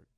start.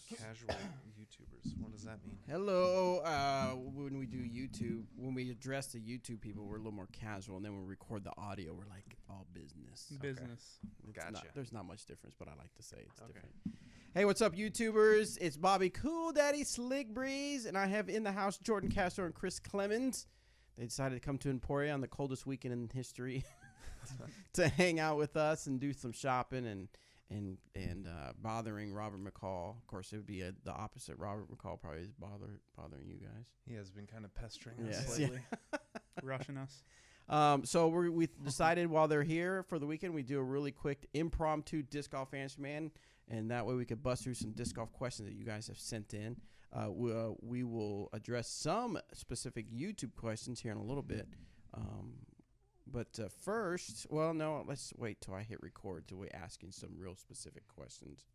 Casual YouTubers. What does that mean? Hello. When we do YouTube, when we address the YouTube people, we're a little more casual, and then when we record the audio, we're like all business. Business. Gotcha. There's not much difference, but I like to say it's Okay. different. Hey, what's up, YouTubers? It's Bobby Cool Daddy Slick Breeze, and I have in the house Jordan Castro and Chris Clemons. They decided to come to Emporia on the coldest weekend in history to hang out with us and do some shopping and bothering Robert McCall. Of course, it would be the opposite. Robert McCall probably is bothering you guys. He has been kind of pestering us Yes, lately. Rushing us. So we decided while they're here for the weekend, we do a really quick impromptu disc golf answer man, and that way we could bust through some disc golf questions that you guys have sent in. We will address some specific YouTube questions here in a little bit. But first, well, no, let's wait till I hit record till we're asking some real specific questions.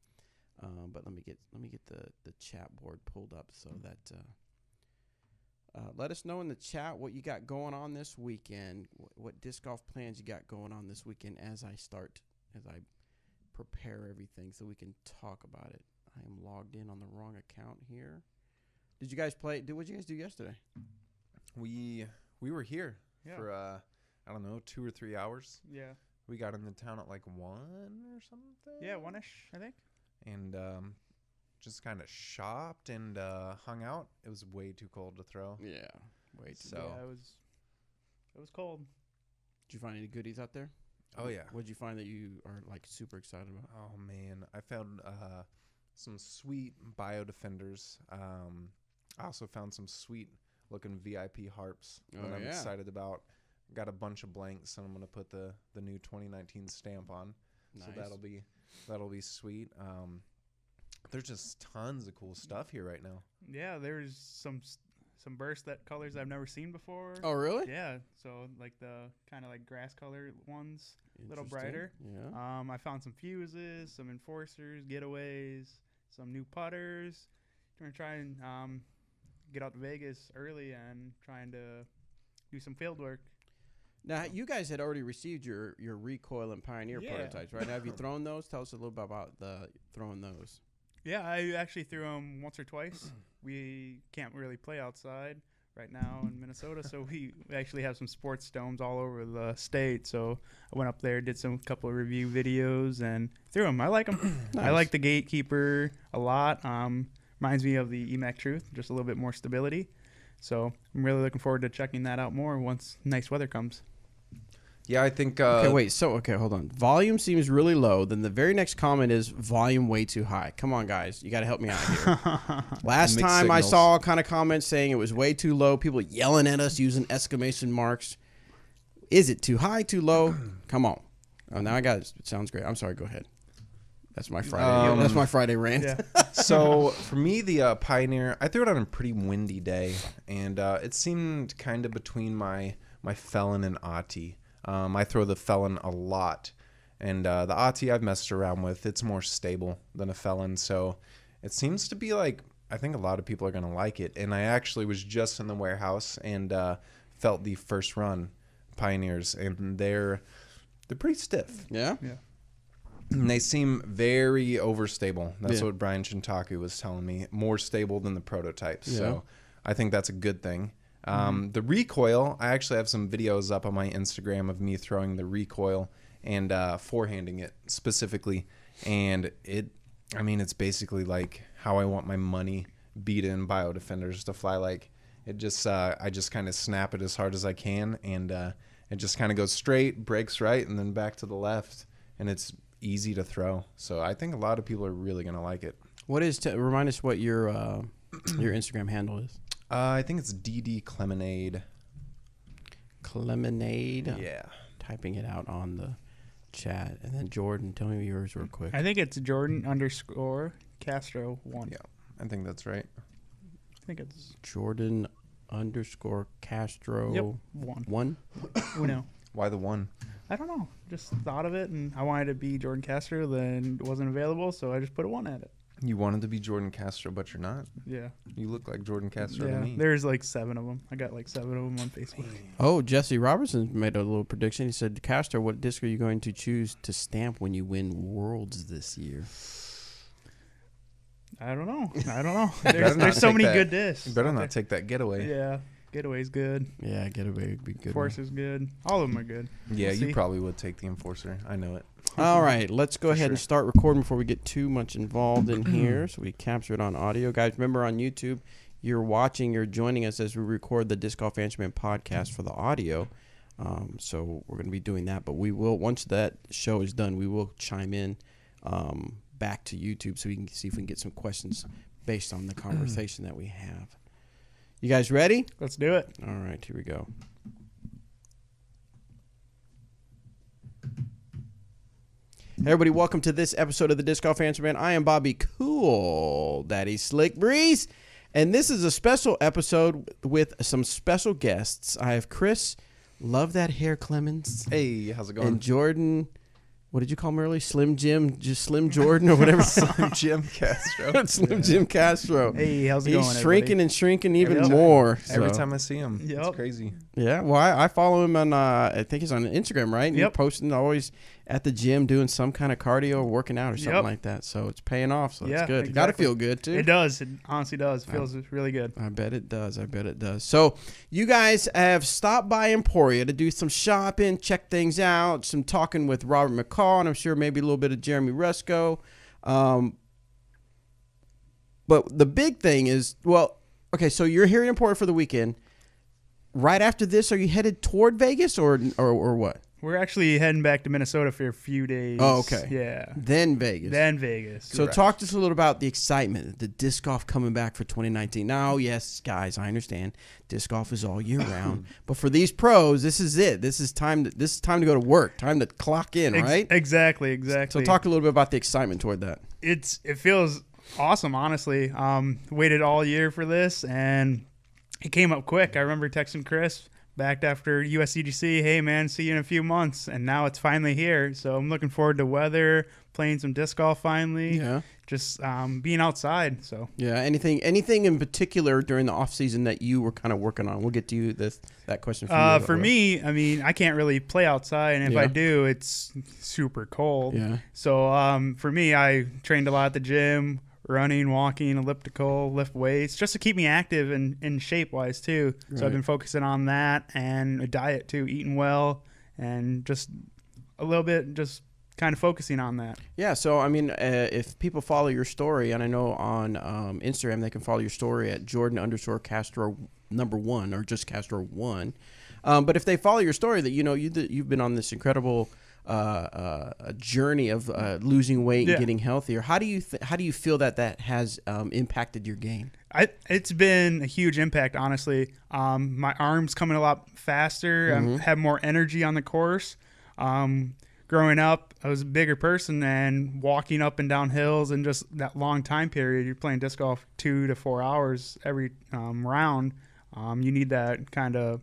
But let me get the chat board pulled up so that let us know in the chat what you got going on this weekend. What disc golf plans you got going on this weekend as I prepare everything so we can talk about it. I am logged in on the wrong account here. Did you guys play? What did you guys do yesterday? We were here Yeah. for I don't know, 2 or 3 hours. Yeah. We got into town at like 1 or something. Yeah, one-ish, I think. And just kind of shopped and hung out. It was way too cold to throw. Yeah, wait. So Yeah, it was cold. Did you find any goodies out there? oh yeah. What did you find that you are like super excited about? Oh man, I found some sweet biodefenders. I also found some sweet looking VIP harps that I'm excited about. Got a bunch of blanks, and I'm gonna put the new 2019 stamp on. Nice. So that'll be sweet. There's just tons of cool stuff here right now. Yeah, there's some burst that colors I've never seen before. Oh, really? Yeah, so like the kind of like grass color ones, a little Interesting. brighter. Yeah. I found some fuses, some enforcers, getaways, some new putters. We're gonna try and get out to Vegas early and trying to do some field work. Now, you guys had already received your Recoil and Pioneer prototypes, right? Now, have you thrown those? Tell us a little bit about throwing those. Yeah, I actually threw them once or twice. We can't really play outside right now in Minnesota, so we actually have some sports domes all over the state. So I went up there, did some couple of review videos, and threw them. I like them. Nice. I like the Gatekeeper a lot. Reminds me of the EMAC Truth, just a little bit more stability. So I'm really looking forward to checking that out more once nice weather comes. Yeah, I think... okay, hold on. Volume seems really low. Then the very next comment is volume way too high. Come on, guys. You got to help me out here. Last time I saw a kind of comment saying it was way too low. People yelling at us using exclamation marks. Is it too high, too low? Come on. Oh, now I got it. It sounds great. I'm sorry. Go ahead. That's my Friday. That's my Friday rant. Yeah. So for me, the Pioneer, I threw it on a pretty windy day, and it seemed kind of between my Felon and Ati. I throw the Felon a lot, and the Ati I've messed around with. It's more stable than a Felon, so it seems to be like, I think a lot of people are going to like it. And I actually was just in the warehouse and felt the first run Pioneers, and they're pretty stiff. Yeah? Yeah. And they seem very overstable. That's what Brian Shintaku was telling me. More stable than the prototypes. Yeah. So I think that's a good thing. The Recoil, I actually have some videos up on my Instagram of me throwing the Recoil and forehanding it specifically. And it's basically like how I want my money beat in biodefenders to fly. Like it just, I just kind of snap it as hard as I can, and it just kind of goes straight, breaks right, and then back to the left. And it's easy to throw. So I think a lot of people are really going to like it. What is, remind us what your Instagram handle is. I think it's DD Clemonade. Clemonade? Yeah. Typing it out on the chat. And then Jordan, tell me yours real quick. I think it's Jordan_Castro 1. Yeah, I think that's right. I think it's Jordan_Castro. Yep, 1? Uno. Why the 1? I don't know. Just thought of it, and I wanted to be Jordan Castro, then it wasn't available, so I just put a 1 at it. You wanted to be Jordan Castro, but you're not. Yeah. You look like Jordan Castro to me. There's like 7 of them. I got like 7 of them on Facebook. Oh, Jesse Robertson made a little prediction. He said, Castro, what disc are you going to choose to stamp when you win Worlds this year? I don't know. There's so many good discs. You better not take that Getaway. Yeah. Getaway's good. Yeah, Getaway would be good. Enforcer's good. All of them are good. Yeah, you probably would take the Enforcer. I know it. All right, let's go ahead and start recording before we get too much involved in here. So we capture it on audio. Guys, remember on YouTube, you're joining us as we record the Disc Golf Answerman podcast for the audio. So we're going to be doing that. But we will, once that show is done, we will chime in back to YouTube so we can see if we can get some questions based on the conversation that we have. You guys ready? Let's do it. All right, here we go. Hey everybody, welcome to this episode of the Disc Golf Answerman. I am Bobby Cool Daddy Slick Breeze, and this is a special episode with some special guests. I have Chris, love that hair, Clemons. Hey, how's it going? And Jordan, what did you call him earlier? Slim Jim, just Slim Jordan or whatever. Slim Jim Castro. Slim Jim Castro. Hey, how's it going? He's shrinking and shrinking even more. Every time I see him, it's crazy. Yeah, well, I follow him on, I think he's on Instagram, right? And he's posting always at the gym doing some kind of cardio or working out or something like that. So it's paying off, so it's good. Exactly. Got to feel good, too. It does. It honestly does. It feels really good. I bet it does. So you guys have stopped by Emporia to do some shopping, check things out, some talking with Robert McCall, and I'm sure maybe a little bit of Jeremy Resco. But the big thing is, okay, so you're here in Emporia for the weekend. Right after this, are you headed toward Vegas or what? We're actually heading back to Minnesota for a few days. Oh, okay. Yeah. Then Vegas. So talk to us a little about the excitement, the disc golf coming back for 2019. Now, yes, guys, I understand disc golf is all year round, but for these pros, this is it. This is time to go to work. Time to clock in, right? Exactly. So talk a little bit about the excitement toward that. It feels awesome, honestly. Waited all year for this, and it came up quick. I remember texting Chris back after USCGC. Hey, man, see you in a few months. And now it's finally here. So I'm looking forward to weather, playing some disc golf finally. Yeah. Just being outside. So yeah. Anything in particular during the off season that you were kind of working on? We'll get to you that question. For me, I mean, I can't really play outside, and if I do, it's super cold. Yeah. So for me, I trained a lot at the gym, running, walking, elliptical, lift weights, just to keep me active and in shape wise too. Right. So I've been focusing on that and a diet too, eating well, and just a little bit just kind of focusing on that. Yeah, so I mean, if people follow your story, and I know on Instagram they can follow your story at Jordan_Castro _1 or just Castro 1. But if they follow your story, that you've been on this incredible journey of losing weight and getting healthier. How do you feel that has impacted your game? It's been a huge impact, honestly. My arms coming a lot faster. I have more energy on the course. Growing up, I was a bigger person, and walking up and down hills and just that long time period, you're playing disc golf 2 to 4 hours every round. You need that kind of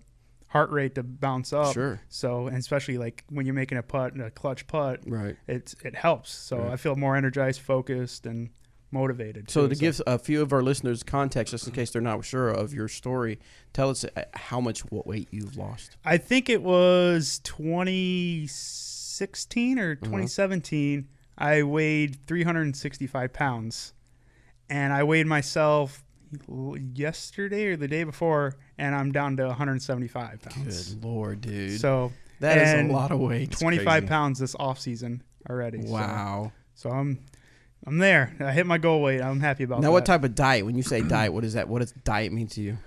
heart rate to bounce up. Sure. So, and especially like when you're making a clutch putt, right? It helps. So right. I feel more energized, focused, and motivated. So to give a few of our listeners context, just in case they're not sure of your story, tell us how much weight you've lost. I think it was 2016 or 2017. I weighed 365 pounds, and I weighed myself yesterday or the day before, and I'm down to 175 pounds. Good Lord, dude. So that is a lot of weight. 25 pounds this off season already. Wow. So I'm there. I hit my goal weight. I'm happy about that. Now, what type of diet? When you say diet, what is that? What does diet mean to you?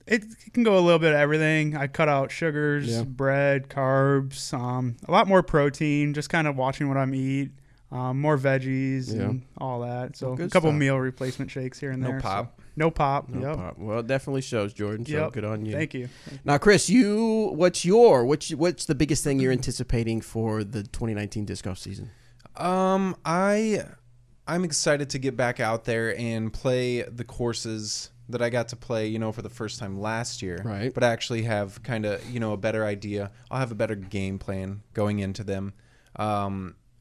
It can go a little bit of everything. I cut out sugars, bread, carbs, a lot more protein, just kind of watching what I'm eat. More veggies and all that. So a couple meal replacement shakes here and there. No pop. No pop. Well, it definitely shows, Jordan. So good on you. Thank you. Now, Chris, what's the biggest thing you're anticipating for the 2019 disc golf season? I'm excited to get back out there and play the courses that I got to play, for the first time last year. Right. But I actually have kind of, a better idea. I'll have a better game plan going into them.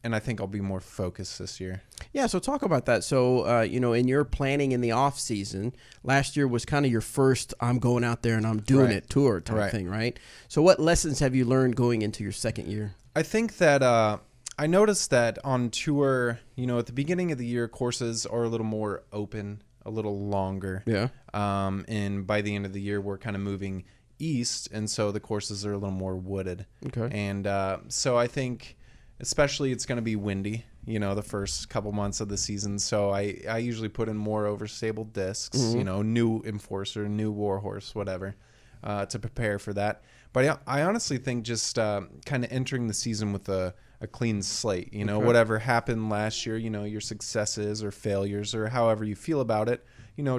And I think I'll be more focused this year. Yeah, so talk about that. So, in your planning in the off season, last year was kind of your first I'm going out there and I'm doing it tour type thing, right? So what lessons have you learned going into your second year? I think that I noticed that on tour, at the beginning of the year, courses are a little more open, a little longer. Yeah. And by the end of the year, we're kind of moving east, and so the courses are a little more wooded. Okay. And so I think especially it's going to be windy, the first couple months of the season. So I usually put in more overstable discs, new Enforcer, new Warhorse, whatever, to prepare for that. But I honestly think just kind of entering the season with a clean slate, whatever happened last year, your successes or failures or however you feel about it,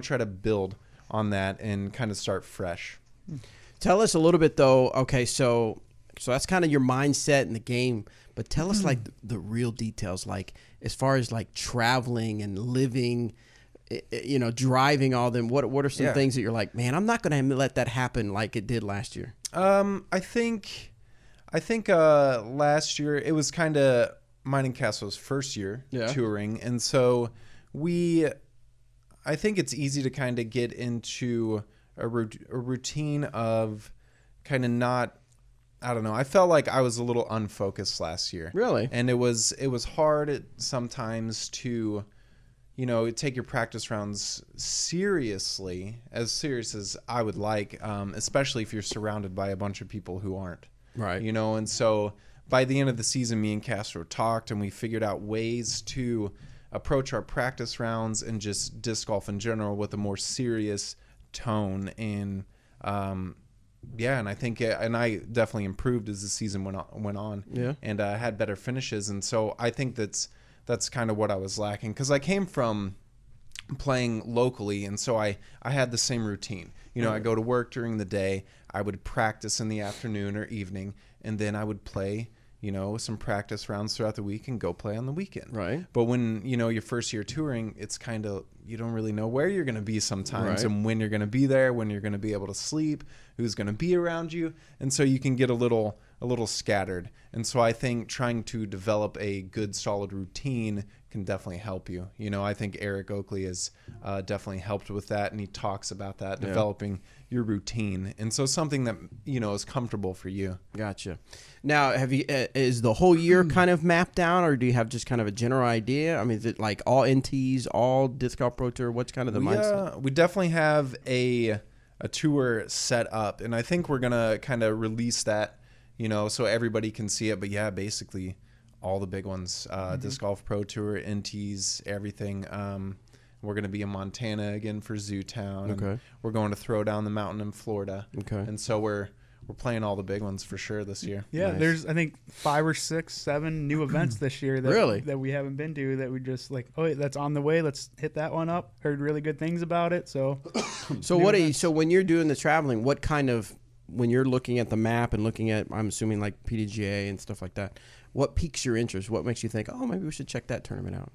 try to build on that and kind of start fresh. Tell us a little bit though. Okay. So that's kind of your mindset in the game, but tell us like the real details, like as far as like traveling and living, driving all them. What are some things that you're like, man, I'm not going to let that happen like it did last year? I think last year it was kind of mine and Castro's first year touring, and so I think it's easy to kind of get into a routine of kind of not. I don't know. I felt like I was a little unfocused last year. Really? And it was hard sometimes to, take your practice rounds seriously, as serious as I would like, especially if you're surrounded by a bunch of people who aren't. Right. And so by the end of the season, me and Castro talked and we figured out ways to approach our practice rounds and just disc golf in general with a more serious tone. And, and I think, and I definitely improved as the season went on. Yeah. And had better finishes, and so I think that's kind of what I was lacking, because I came from playing locally, and so I had the same routine. I go to work during the day, I would practice in the afternoon or evening, and then I would play, some practice rounds throughout the week and go play on the weekend. Right. But when, your first year touring, it's kind of, you don't really know where you're going to be sometimes, and when you're going to be there, when you're going to be able to sleep, who's going to be around you. And so you can get a little scattered. And so I think trying to develop a good, solid routine can definitely help you. I think Eric Oakley has definitely helped with that, and he talks about that, developing your routine. And so something that, is comfortable for you. Gotcha. Now, is the whole year kind of mapped down, or do you have just kind of a general idea? I mean, is it like all NTs, all Disc Golf Pro Tour? What's kind of the mindset? We definitely have a tour set up, and I think we're going to kind of release that, so everybody can see it. But yeah, basically all the big ones, Disc Golf Pro Tour, NTs, everything. We're going to be in Montana again for Zootown. Okay. We're going to throw down the mountain in Florida. Okay. And so we're playing all the big ones for sure this year. Yeah, Nice. There's I think 5 or 6, 7 new events this year that we haven't been to, that we just like, that's on the way. Let's hit that one up. Heard really good things about it. So So when you're doing the traveling, what kind of, when you're looking at the map and looking at, I'm assuming like PDGA and stuff like that, what piques your interest? What makes you think, oh, maybe we should check that tournament out?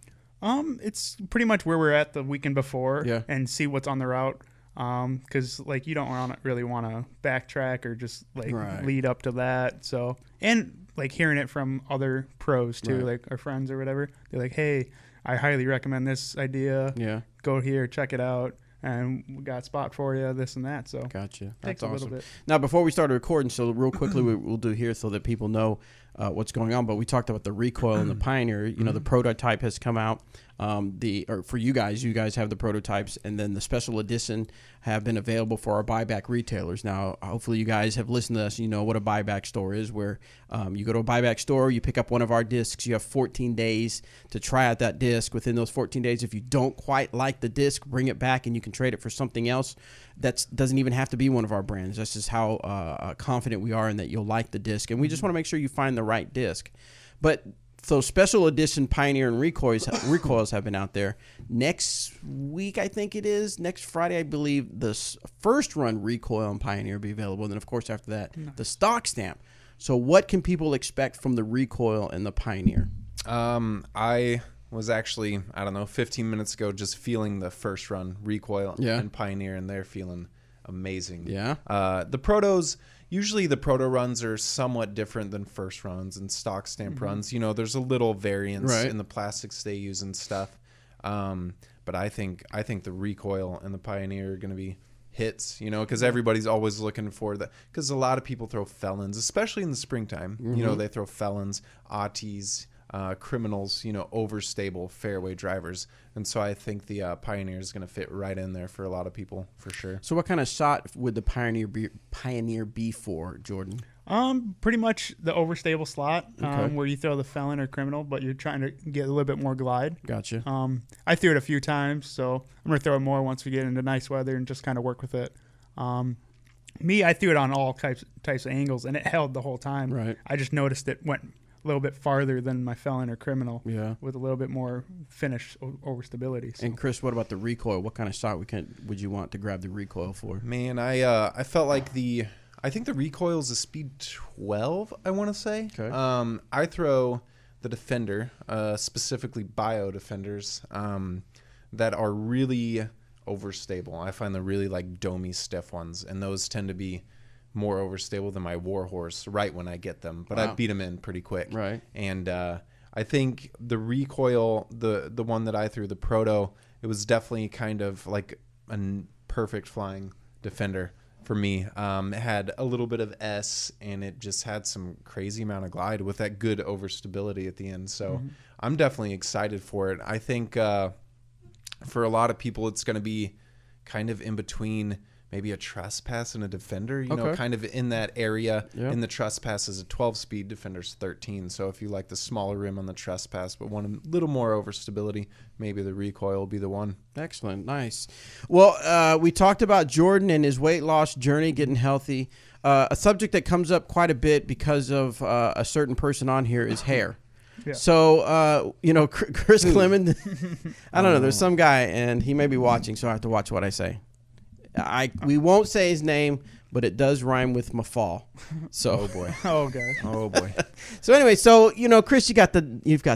It's pretty much where we're at the weekend before, Yeah. and see what's on the route. Because like you don't really want to backtrack or just like lead up to that. So, and like hearing it from other pros too, like our friends or whatever, they're like, hey, I highly recommend this idea. Yeah. Go here, check it out. And we got a spot for you, this and that. So Gotcha. takes That's a awesome. little bit. Now, before we start recording, so real quickly, we'll do here so that people know what's going on. But we talked about the Recoil and the Pioneer. The prototype has come out. For you guys have the prototypes, and then the special edition have been available for our buyback retailers. Now, hopefully you guys have listened to us. You know what a buyback store is, where you go to a buyback store, you pick up one of our discs, you have 14 days to try out that disc. Within those 14 days, if you don't quite like the disc, bring it back and you can trade it for something else that doesn't even have to be one of our brands. That's just how confident we are in that you'll like the disc, and we just want to make sure you find the right disc. But so special edition Pioneer and Recoils have been out there. Next week, I think it is, next Friday, I believe, the first run Recoil and Pioneer will be available. And then, of course, after that, the stock stamp. So what can people expect from the Recoil and the Pioneer? I was actually, 15 minutes ago, just feeling the first run Recoil and Pioneer, and they're feeling amazing. Yeah. The protos... Usually the proto runs are somewhat different than first runs and stock stamp runs. There's a little variance in the plastics they use and stuff. But I think the Recoil and the Pioneer are going to be hits, because everybody's always looking for that. Because a lot of people throw felons, especially in the springtime. They throw felons, Auties, criminals, overstable fairway drivers. And so I think the Pioneer is going to fit right in there for a lot of people, for sure. So what kind of shot would the Pioneer be for, Jordan? Pretty much the overstable slot, where you throw the felon or criminal, but you're trying to get a little bit more glide. Gotcha. I threw it a few times, so I'm going to throw it more once we get into nice weather and just kind of work with it. I threw it on all types of angles, and it held the whole time. Right. I just noticed it went a little bit farther than my felon or criminal, with a little bit more finish over stability. So. And Chris, what about the Recoil? What kind of shot would you want to grab the Recoil for? Man, I felt like I think the Recoil is a speed 12, I want to say. Okay. I throw the Defender, specifically Bio Defenders, that are really overstable. I find the really like domey stiff ones, and those tend to be more overstable than my Warhorse right when I get them, but I beat them in pretty quick. Right. And I think the Recoil, the one that I threw, the Proto, it was definitely kind of like a perfect flying Defender for me. It had a little bit of S, and it just had some crazy amount of glide with that good overstability at the end. So I'm definitely excited for it. I think for a lot of people, it's going to be kind of in between maybe a Trespass and a Defender, you know, kind of in that area. In the Trespass is a 12-speed, Defender's 13. So if you like the smaller rim on the Trespass but want a little more overstability, maybe the Recoil will be the one. Excellent. Nice. Well, we talked about Jordan and his weight loss journey, getting healthy. A subject that comes up quite a bit because of a certain person on here is hair. Yeah. So, Chris Clemons, I don't know, there's some guy, and he may be watching, so I have to watch what I say. We won't say his name, but it does rhyme with mafall. So Oh boy. Oh god. Oh boy. so anyway, so Chris, you've got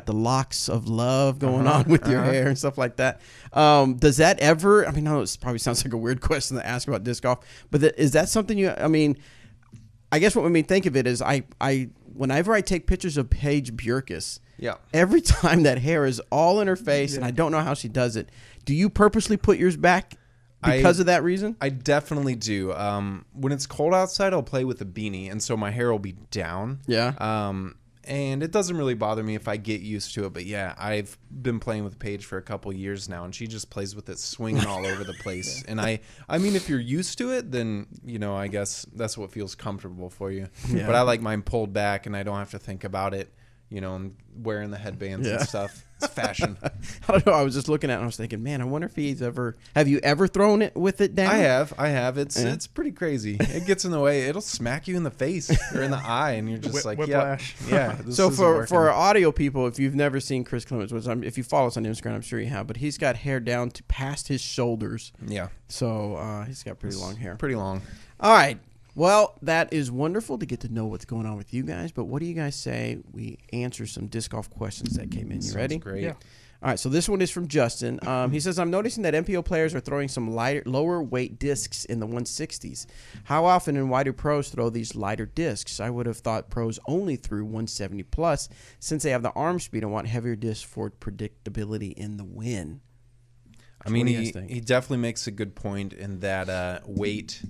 the locks of love going on with your hair and stuff like that. Does that ever? I mean, no, it probably sounds like a weird question to ask about disc golf, but is that something you? I mean, I guess what made me think of it is whenever I take pictures of Paige Bjerkes, Yeah. every time that hair is all in her face, and I don't know how she does it. Do you purposely put yours back because of that reason? I definitely do. When it's cold outside, I'll play with a beanie, and so my hair will be down. Yeah. And it doesn't really bother me if I get used to it. But yeah, I've been playing with Paige for a couple years now, and she just plays with it swinging all over the place. And I mean, if you're used to it, then I guess that's what feels comfortable for you. Yeah. But I like mine pulled back, and I don't have to think about it. And wearing the headbands and stuff. It's fashion. I don't know. I was just looking at it and I was thinking, man, I wonder if he's ever. Have you ever thrown it with it down? I have. It's pretty crazy. It gets in the way. It'll smack you in the face or in the eye, and you're just like, whiplash. yeah. So for our audio people, if you've never seen Chris Clemons, if you follow us on Instagram, I'm sure you have. But he's got hair down to past his shoulders. Yeah. So he's got pretty long hair. Pretty long. All right. Well, that is wonderful to get to know what's going on with you guys. But what do you guys say we answer some disc golf questions that came in? You ready? Great. Yeah. All right, so this one is from Justin. He says, I'm noticing that MPO players are throwing some lower weight discs in the 160s. How often and why do pros throw these lighter discs? I would have thought pros only threw 170 plus since they have the arm speed and want heavier discs for predictability in the wind. I mean, he definitely makes a good point in that weight,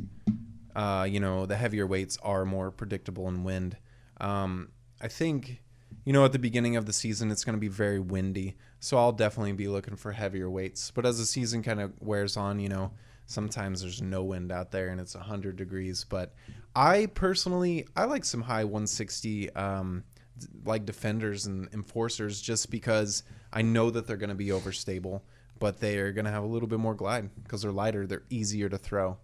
the heavier weights are more predictable in wind. I think, at the beginning of the season, it's going to be very windy. So I'll definitely be looking for heavier weights. But as the season kind of wears on, sometimes there's no wind out there and it's 100 degrees. But I personally, I like some high 160 like defenders and enforcers just because I know that they're going to be overstable, but they are going to have a little bit more glide because they're lighter. They're easier to throw.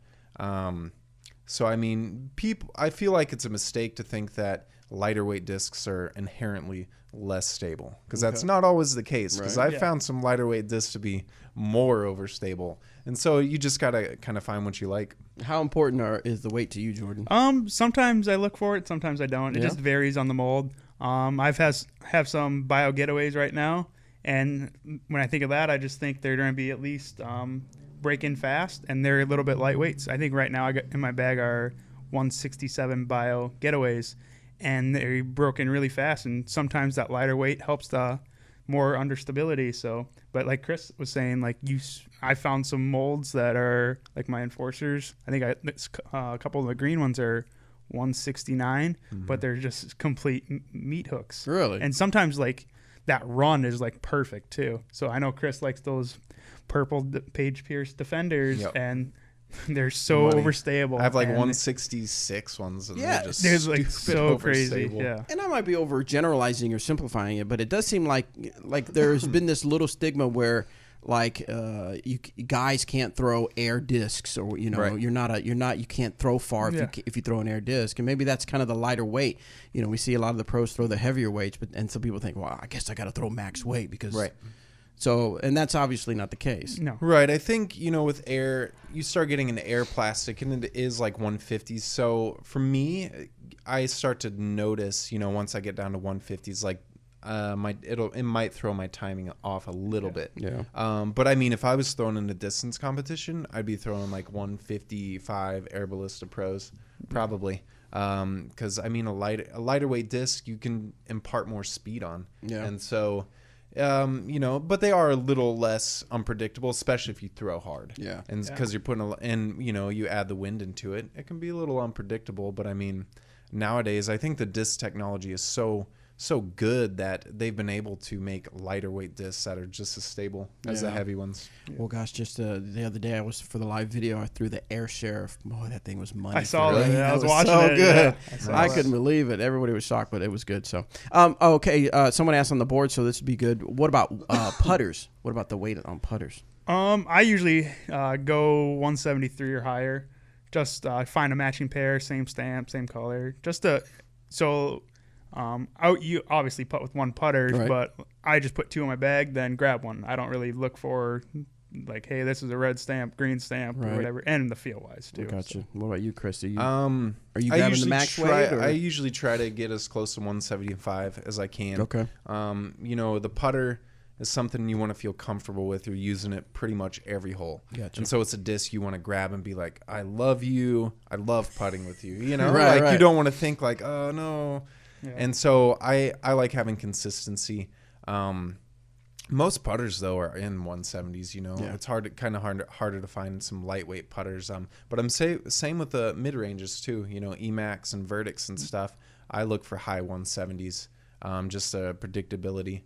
So, I mean, I feel like it's a mistake to think that lighter weight discs are inherently less stable because that's not always the case because I've found some lighter weight discs to be more overstable. And so you just got to kind of find what you like. How important is the weight to you, Jordan? Sometimes I look for it. Sometimes I don't. It just varies on the mold. Have some bio getaways right now. And when I think of that, I just think they're going to be at least break in fast, and they're a little bit lightweights. I think right now I got in my bag are 167 bio getaways, and they're broken really fast. And sometimes that lighter weight helps the more understability. So, but like Chris was saying, like I found some molds that are like my enforcers. I think a couple of the green ones are 169, but they're just complete meat hooks. Really? And sometimes like that run is like perfect too. So I know Chris likes those purple Paige Pierce defenders, and they're so overstable. I have like 166 ones. And they're like so crazy. Yeah. And I might be overgeneralizing or simplifying it, but it does seem like there's been this little stigma where you guys can't throw air discs, or you can't throw far if you throw an air disc, and maybe that's kind of the lighter weight. We see a lot of the pros throw the heavier weights, and some people think, well, I guess I got to throw max weight because So, and that's obviously not the case. No. Right. I think, with air, you start getting into air plastic and it is like 150s. So for me, I start to notice, once I get down to 150s, like it might throw my timing off a little bit. Yeah. But I mean, if I was throwing in a distance competition, I'd be throwing like 155 Air Ballista Pros, probably. Because I mean, a lighter weight disc, you can impart more speed on. Yeah. And so, but they are a little less unpredictable, especially if you throw hard. Yeah. And because you're putting you add the wind into it, it can be a little unpredictable. But I mean, nowadays, I think the disc technology is so good that they've been able to make lighter weight discs that are just as stable as the heavy ones. Well, gosh, just the other day for the live video, I threw the Air Sheriff. Boy, that thing was money. I saw that. I was watching so it. Good. Yeah. I couldn't believe it. Everybody was shocked, but it was good. So, okay. Someone asked on the board, so this would be good. What about putters? What about the weight on putters? I usually go 173 or higher. Just find a matching pair, same stamp, same color. You obviously putt with one putter, but I just put two in my bag, then grab one. I don't really look for like, hey, this is a red stamp, green stamp, or whatever, and the feel wise too. Gotcha. So. What about you, Chris? Are you grabbing the max weight? I usually try to get as close to 175 as I can. Okay. The putter is something you want to feel comfortable with. You're using it pretty much every hole. Gotcha. And so it's a disc you want to grab and be like, I love you. I love putting with you. You know, right. You don't want to think like, oh no. Yeah. And so I like having consistency. Most putters though are in 170s. You know, it's harder to find some lightweight putters. But I'm same with the mid ranges too. You know, Emacs and Verdicts and stuff. I look for high 170s. Just a predictability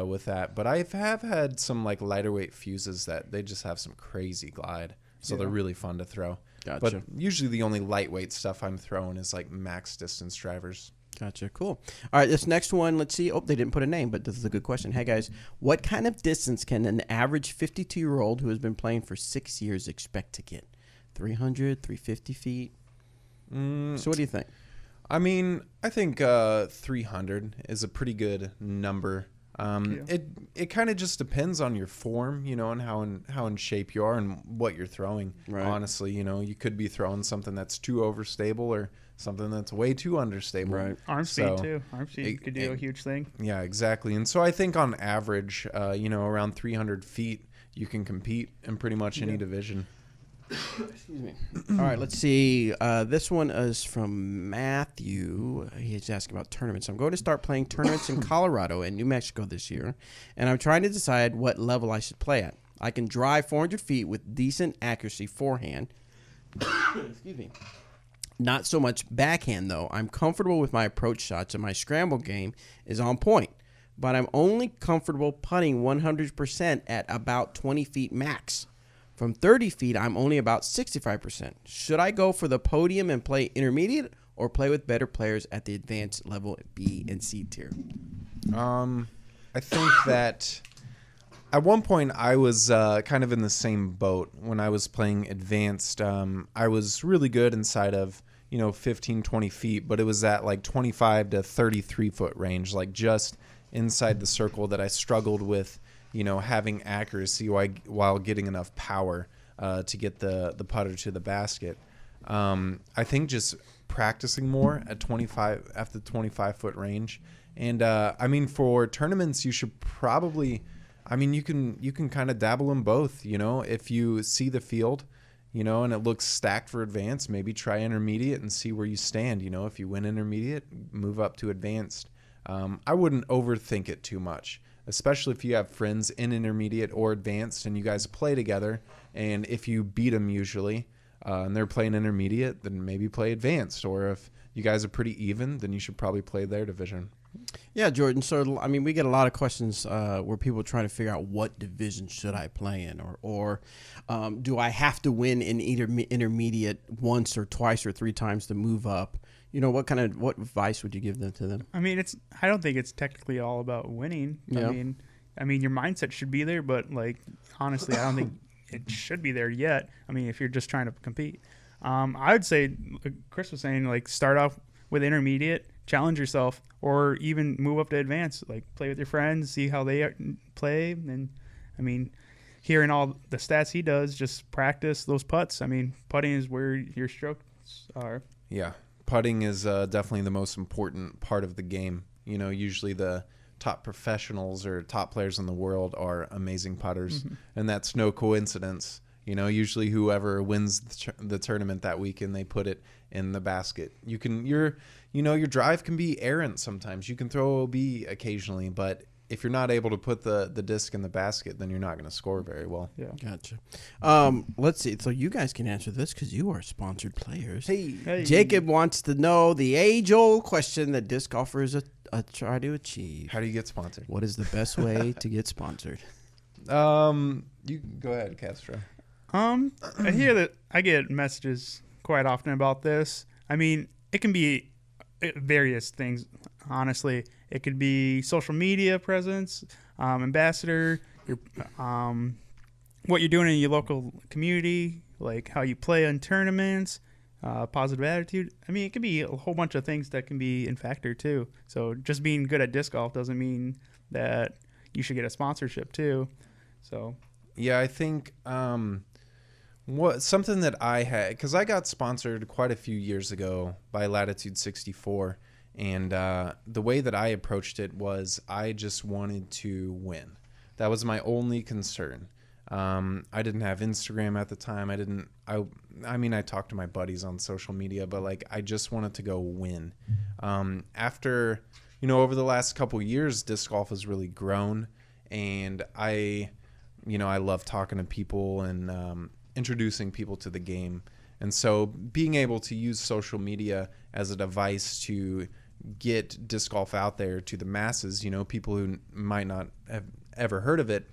with that. But I have had some like lighter weight fuses that they just have some crazy glide. So they're really fun to throw. Gotcha. But usually the only lightweight stuff I'm throwing is like max distance drivers. Gotcha. Cool. All right, this next one, let's see. Oh, they didn't put a name, but this is a good question. Hey, guys, what kind of distance can an average 52-year-old who has been playing for 6 years expect to get? 300, 350 feet? So what do you think? I mean, I think 300 is a pretty good number. It kind of just depends on your form, you know, and how in shape you are and what you're throwing. Right. Honestly, you know, you could be throwing something that's too overstable or something that's way too understable. Right. Arm speed too. Arm speed could do a huge thing. Yeah, exactly. And so I think on average, around 300 feet, you can compete in pretty much any division. Excuse me. All right, let's see. This one is from Matthew. He's asking about tournaments. I'm going to start playing tournaments in Colorado and New Mexico this year, and I'm trying to decide what level I should play at. I can drive 400 feet with decent accuracy forehand. Excuse me. Not so much backhand, though. I'm comfortable with my approach shots, and my scramble game is on point. But I'm only comfortable putting 100% at about 20 feet max. From 30 feet, I'm only about 65%. Should I go for the podium and play intermediate or play with better players at the advanced level B and C tier? I think that at one point I was kind of in the same boat when I was playing advanced. I was really good inside of 15, 20 feet, but it was at like 25 to 33 foot range, like just inside the circle that I struggled with, having accuracy while getting enough power to get the putter to the basket. I think just practicing more at 25 foot range. And I mean, for tournaments, you should probably, you can kind of dabble in both, if you see the field, and it looks stacked for advanced, maybe try intermediate and see where you stand. If you win intermediate, move up to advanced. I wouldn't overthink it too much, especially if you have friends in intermediate or advanced and you guys play together. And if you beat them usually and they're playing intermediate, then maybe play advanced. Or if you guys are pretty even, then you should probably play their division. Yeah, Jordan. So, we get a lot of questions where people are trying to figure out what division should I play in, or do I have to win in either intermediate once or twice or three times to move up? What advice would you give to them? I don't think it's technically all about winning. Yeah. Your mindset should be there, but honestly, I don't think it should be there yet. If you're just trying to compete, I would say, like Chris was saying, start off with intermediate, challenge yourself, or even move up to advanced. Play with your friends, see how they play, and hearing all the stats he does, just practice those putts. Putting is where your strokes are. Yeah. Putting is definitely the most important part of the game. Usually the top professionals or top players in the world are amazing putters, and that's no coincidence. Usually whoever wins the tournament that weekend, they put it in the basket. Your drive can be errant sometimes. You can throw OB occasionally, but if you're not able to put the disc in the basket, then you're not going to score very well. Yeah, gotcha. Let's see. So you guys can answer this because you are sponsored players. Hey. Jacob wants to know the age-old question that disc golfers try to achieve. How do you get sponsored? What is the best way to get sponsored? You go ahead, Castro. I hear that I get messages quite often about this. It can be various things. Honestly, it could be social media presence, ambassador, what you're doing in your local community, like how you play in tournaments, positive attitude. It could be a whole bunch of things that can be in factor too. So just being good at disc golf doesn't mean that you should get a sponsorship too. So Yeah, I think something that I had, because I got sponsored quite a few years ago by Latitude 64, and the way that I approached it was I just wanted to win. That was my only concern. I didn't have Instagram at the time. I mean, I talked to my buddies on social media, but like I just wanted to go win. After, over the last couple years, disc golf has really grown, and I love talking to people and introducing people to the game. And so being able to use social media as a device to get disc golf out there to the masses, people who might not have ever heard of it,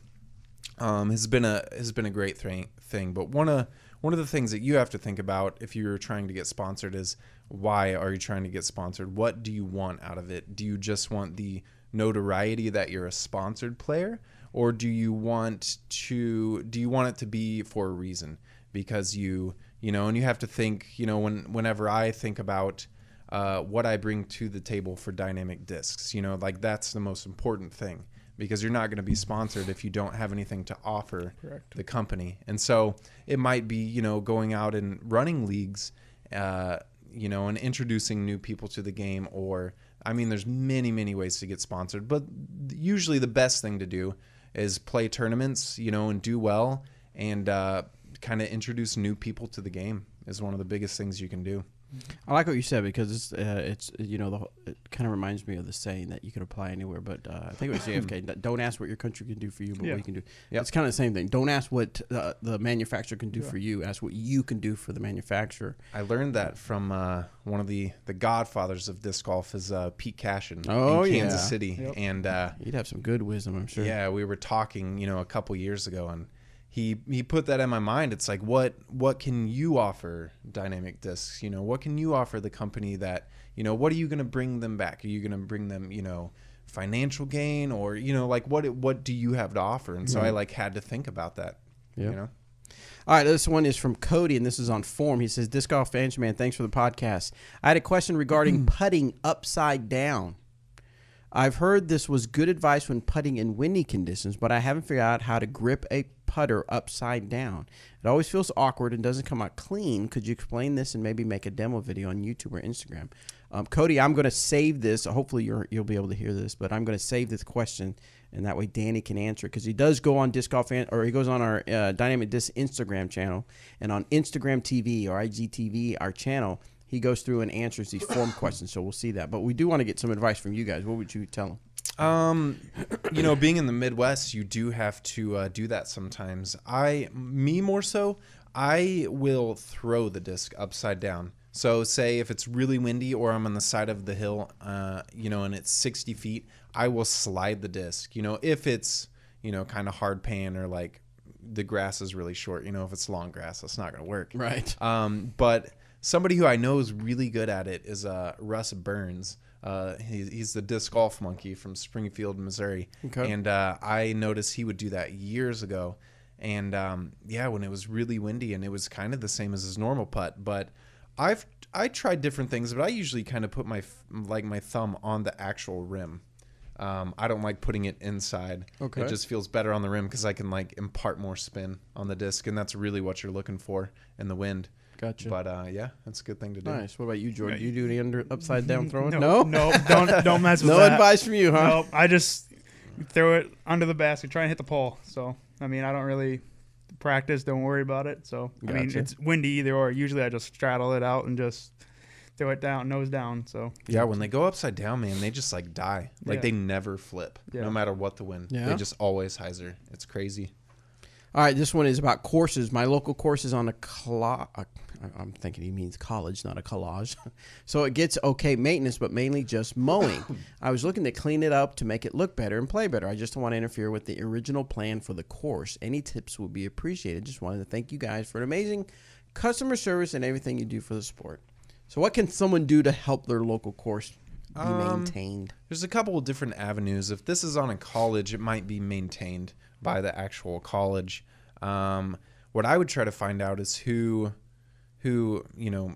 has been a great thing. But one of the things that you have to think about if you're trying to get sponsored is, why are you trying to get sponsored? What do you want out of it? Do you just want the notoriety that you're a sponsored player, or do you want it to be for a reason? Because and you have to think, whenever I think about what I bring to the table for dynamic discs, like that's the most important thing, because you're not going to be sponsored if you don't have anything to offer the company. And so it might be, going out and running leagues, and introducing new people to the game, or, I mean, there's many, many ways to get sponsored, but usually the best thing to do is play tournaments, and do well, and kind of introduce new people to the game is one of the biggest things you can do. I like what you said, because it's it kind of reminds me of the saying that you can apply anywhere, but I think it was JFK. Don't ask what your country can do for you, but what you can do. Yep. It's kind of the same thing. Don't ask what the manufacturer can do for you. Ask what you can do for the manufacturer. I learned that from one of the godfathers of disc golf is Pete Cashin in Kansas City. Yep. And he'd have some good wisdom, I'm sure. Yeah, we were talking, a couple years ago, and he put that in my mind. It's like, what can you offer dynamic discs? What can you offer the company that, what are you going to bring them back? Are you going to bring them, financial gain, or, like what do you have to offer? And so I had to think about that, All right, this one is from Cody, and this is on form. He says, Disc Golf Fans Man, thanks for the podcast. I had a question regarding putting upside down. I've heard this was good advice when putting in windy conditions, but I haven't figured out how to grip a putter upside down. It always feels awkward and doesn't come out clean. Could you explain this and maybe make a demo video on YouTube or Instagram? Cody, I'm going to save this. Hopefully you'll be able to hear this, but I'm going to save this question, and that way Danny can answer it, because he does go on Disc Golf or he goes on our Dynamic Disc Instagram channel, and on Instagram TV or IGTV, our channel, he goes through and answers these form questions, so we'll see that. But we do want to get some advice from you guys. What would you tell them? Being in the Midwest, you do have to do that sometimes. More so, I will throw the disc upside down. So say if it's really windy or I'm on the side of the hill, and it's 60 feet, I will slide the disc. If it's, kind of hard pan, or like the grass is really short, if it's long grass, that's not going to work. Right. But somebody who I know is really good at it is Russ Burns. He's the disc golf monkey from Springfield, Missouri. Okay. And I noticed he would do that years ago. And when it was really windy, and it was kind of the same as his normal putt. But I tried different things, but I usually kind of put my thumb on the actual rim. I don't like putting it inside. Okay. It just feels better on the rim, because I can impart more spin on the disc, and that's really what you're looking for in the wind. Gotcha. But that's a good thing to do. Nice. What about you, Jordan? Do you do any upside down throwing? No, don't mess with that. No advice from you, huh? No, I just throw it under the basket, try and hit the pole. So I mean, I don't really practice. Don't worry about it. So I mean, it's windy either or. Usually, I just straddle it out and just throw it down, nose down. So yeah, when they go upside down, man, they just die. They never flip, no matter what the wind. Yeah. They just always hyzer. It's crazy. All right, this one is about courses. My local course is on I'm thinking he means college, not a collage. So it gets okay maintenance, but mainly just mowing. I was looking to clean it up to make it look better and play better. I just don't want to interfere with the original plan for the course. Any tips would be appreciated. Just wanted to thank you guys for an amazing customer service and everything you do for the sport. So what can someone do to help their local course be maintained? There's a couple of different avenues. If this is on a college, it might be maintained by the actual college. What I would try to find out is who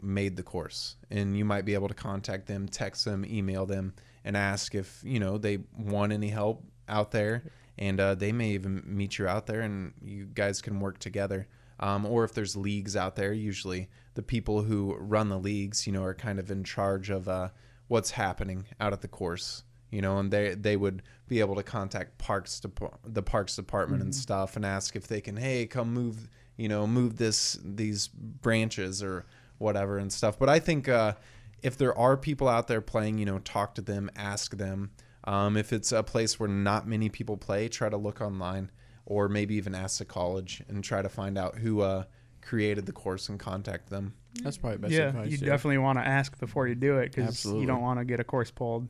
made the course, and you might be able to contact them, text them, email them, and ask if they want any help out there. and they may even meet you out there, and you guys can work together. Or if there's leagues out there, usually the people who run the leagues, are kind of in charge of what's happening out at the course, and they would be able to contact the parks department and stuff and ask if they can, hey, come move these branches or whatever and stuff. But I think if there are people out there playing, talk to them, ask them. If it's a place where not many people play, try to look online, or maybe even ask the college and try to find out who created the course and contact them. That's probably best advice. You definitely want to ask before you do it, because you don't want to get a course pulled.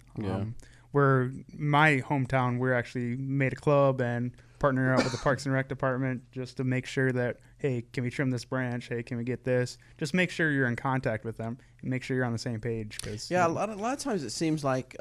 Where my hometown, we're actually made a club and partner up with the Parks and Rec department just to make sure that, hey, can we trim this branch? Hey, can we get this? Just make sure you're in contact with them and make sure you're on the same page. A lot of times it seems like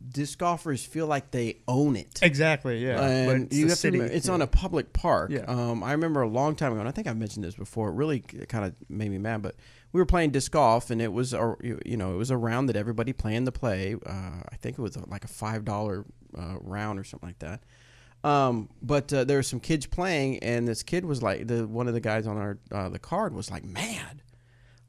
disc golfers feel like they own it. Exactly, yeah. And but it's on a public park. Yeah. I remember a long time ago, and I think I mentioned this before. It really kind of made me mad, but we were playing disc golf, and it was it was a round that everybody planned to play. I think it was like a $5 round or something like that. But there were some kids playing, and this kid was like, one of the guys on our the card was like mad.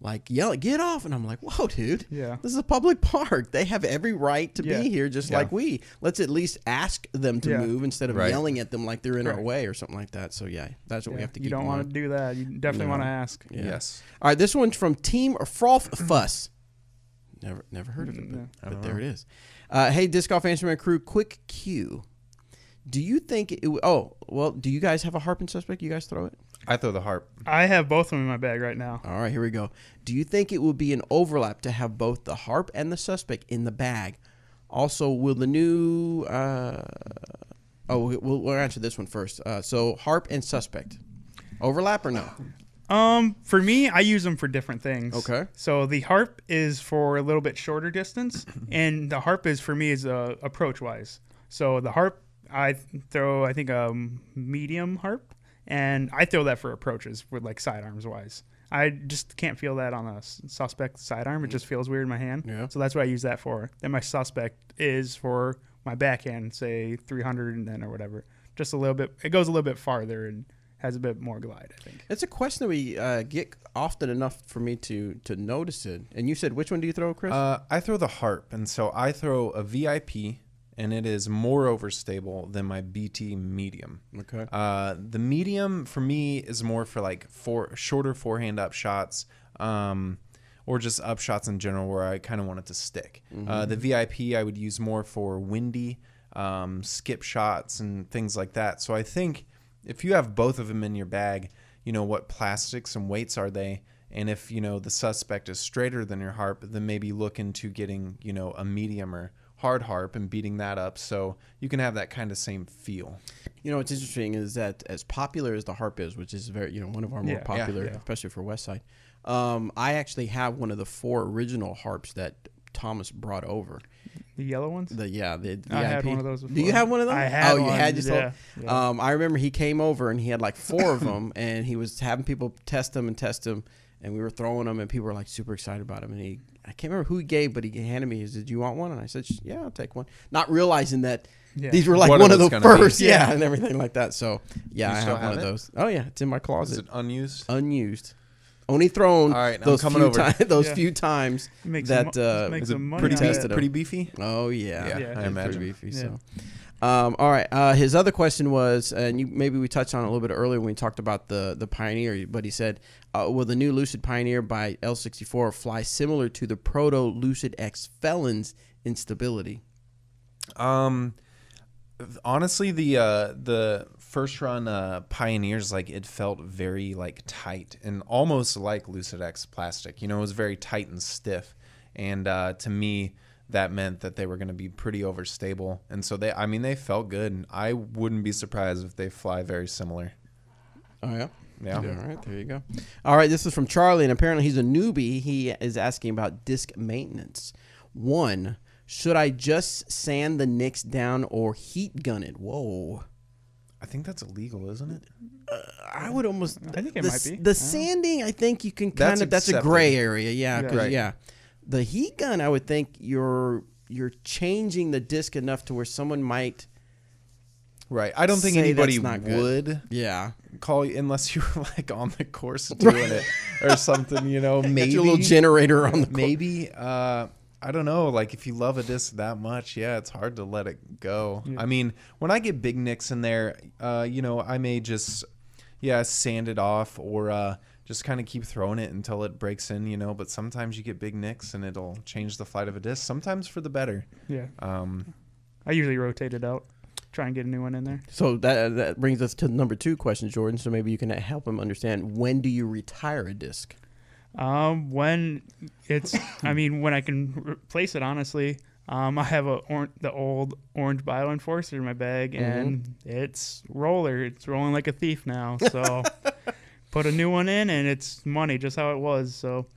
Like, yell, get off. And I'm like, whoa, dude. Yeah. This is a public park. They have every right to be here, just like we. Let's at least ask them to move instead of yelling at them like they're in our way or something like that. So, that's what we have to keep in mind. You don't want to do that. You definitely want to ask. Yeah. Yes. All right, this one's from Team Froth Fuss. Never heard of it, but there it is. Hey, Disc Golf Answerman crew, quick cue. Do you think do you guys have a harp and suspect? You guys throw it? I throw the harp. I have both of them in my bag right now. All right, here we go. Do you think it would be an overlap to have both the harp and the suspect in the bag? Also, will the new we'll answer this one first. So harp and suspect, overlap or no? For me, I use them for different things. Okay. So the harp is for a little bit shorter distance, and the harp is for me is approach wise. So the harp, I throw, I think, a medium harp. And I throw that for approaches with like sidearms wise. I just can't feel that on a suspect sidearm. It just feels weird in my hand. Yeah. So that's what I use that for. Then my suspect is for my backhand, say 300 and then or whatever. Just a little bit. It goes a little bit farther and has a bit more glide, I think. It's a question that we get often enough for me to notice it. And you said, which one do you throw, Chris? I throw the harp. And so I throw a VIP. And it is more overstable than my BT medium. Okay. The medium for me is more for like shorter forehand up shots, or just up shots in general where I kind of want it to stick. Mm-hmm. The VIP I would use more for windy, skip shots and things like that. So I think if you have both of them in your bag, what plastics and weights are they? And if, the suspect is straighter than your harp, then maybe look into getting, a medium or hard harp and beating that up so you can have that kind of same feel. What's interesting is that as popular as the harp is, which is very, one of our more popular, especially for West Side, I actually have one of the 4 original harps that Thomas brought over. The yellow ones? I had one of those before. Do you have one of those? I had one. You had just yeah. I remember he came over and he had like 4 of them and he was having people test them and we were throwing them and people were like super excited about them, and I can't remember who he gave, but he handed me his, did you want one? And I said, yeah, I'll take one. Not realizing that these were like one of the first, and everything like that. So, I have one of those. Oh, yeah, it's in my closet. Is it unused? Unused. Only thrown those few times that pretty tested. Pretty beefy? Oh, yeah. I imagine. Pretty beefy, so. All right. His other question was, and maybe we touched on it a little bit earlier when we talked about the Pioneer, but he said, will the new Lucid Pioneer by L64 fly similar to the Proto Lucid X Felons in stability? Honestly, the first run Pioneers, like, it felt very like tight and almost like Lucid X plastic. It was very tight and stiff, and to me, that meant that they were going to be pretty overstable. And so they felt good. And I wouldn't be surprised if they fly very similar. Oh, yeah? Yeah. All right, there you go. All right, this is from Charlie, and apparently he's a newbie. He is asking about disc maintenance. 1, should I just sand the nicks down or heat gun it? Whoa. I think that's illegal, isn't it? I would almost... I think it might be. The sanding, I think you can kind of... That's a gray area, yeah. The heat gun, I would think you're changing the disc enough to where someone might Right. I don't think say anybody that's not good. would Yeah. call you unless you were like on the course doing it or something, you know, maybe. Get your little generator on the course. Maybe. I don't know. Like if you love a disc that much, yeah, it's hard to let it go. Yeah. I mean, when I get big nicks in there, you know, I may just, sand it off or just kind of keep throwing it until it breaks in, you know. But sometimes you get big nicks and it'll change the flight of a disc, sometimes for the better. Yeah. I usually rotate it out, try and get a new one in there. So that brings us to number 2 question, Jordan. So maybe you can help him understand, when do you retire a disc? When it's, I mean, when I can replace it, honestly. I have the old orange Bio Enforcer in my bag, and it's rolling like a thief now. So put a new one in, and it's money, just how it was. So,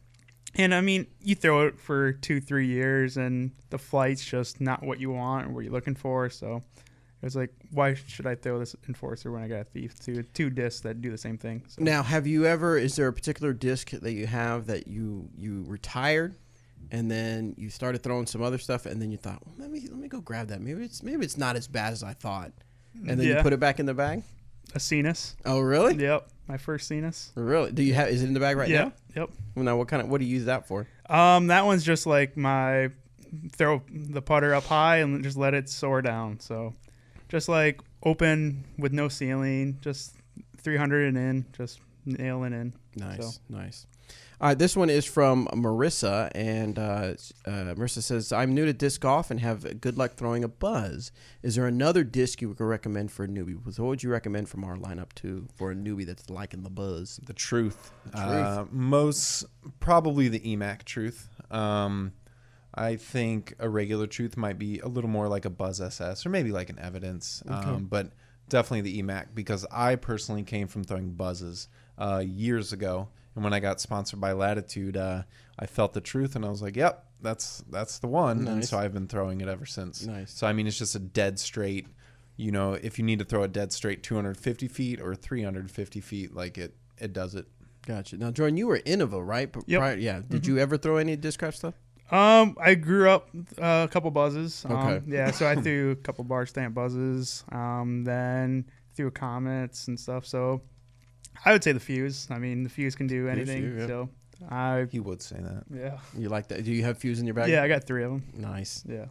and I mean, you throw it for 2-3 years, and the flight's just not what you want or what you're looking for. So it was like, why should I throw this Enforcer when I got a Thief? Two discs that do the same thing. So. Now, is there a particular disc that you have that you retired, and then you started throwing some other stuff, and then you thought, well, let me go grab that. Maybe it's not as bad as I thought, and then you put it back in the bag? A Cenis. Oh, really? Yep, my first Cenis. Really? Is it in the bag right now? Yep. Well, now what do you use that for? That one's just like my throw the putter up high and just let it soar down. So just like open with no ceiling, just 300 and in, just nailing in. Nice. All right, this one is from Marissa, and Marissa says, I'm new to disc golf and have good luck throwing a buzz. Is there another disc you could recommend for a newbie? So what would you recommend from our lineup for a newbie that's liking the buzz? The Truth. Most probably the EMAC Truth. I think a regular Truth might be a little more like a Buzz SS or maybe like an Evidence, but definitely the EMAC, because I personally came from throwing buzzes years ago, and when I got sponsored by Latitude, I felt the Truth, and I was like, "Yep, that's the one." Nice. And so I've been throwing it ever since. Nice. So I mean, it's just a dead straight. You know, if you need to throw a dead straight 250 feet or 350 feet, like it does it. Gotcha. Now, Jordan, you were Innova, right? Yep. Yeah. Did you ever throw any discraft stuff? I grew up a couple buzzes. Okay. Yeah, so I threw a couple bar stamp buzzes. Then threw comets and stuff. So I would say the Fuse. I mean, the Fuse can do anything. yeah. So He would say that. yeah. You like that? Do you have Fuse in your bag? Yeah, I got 3 of them. Nice. Yeah.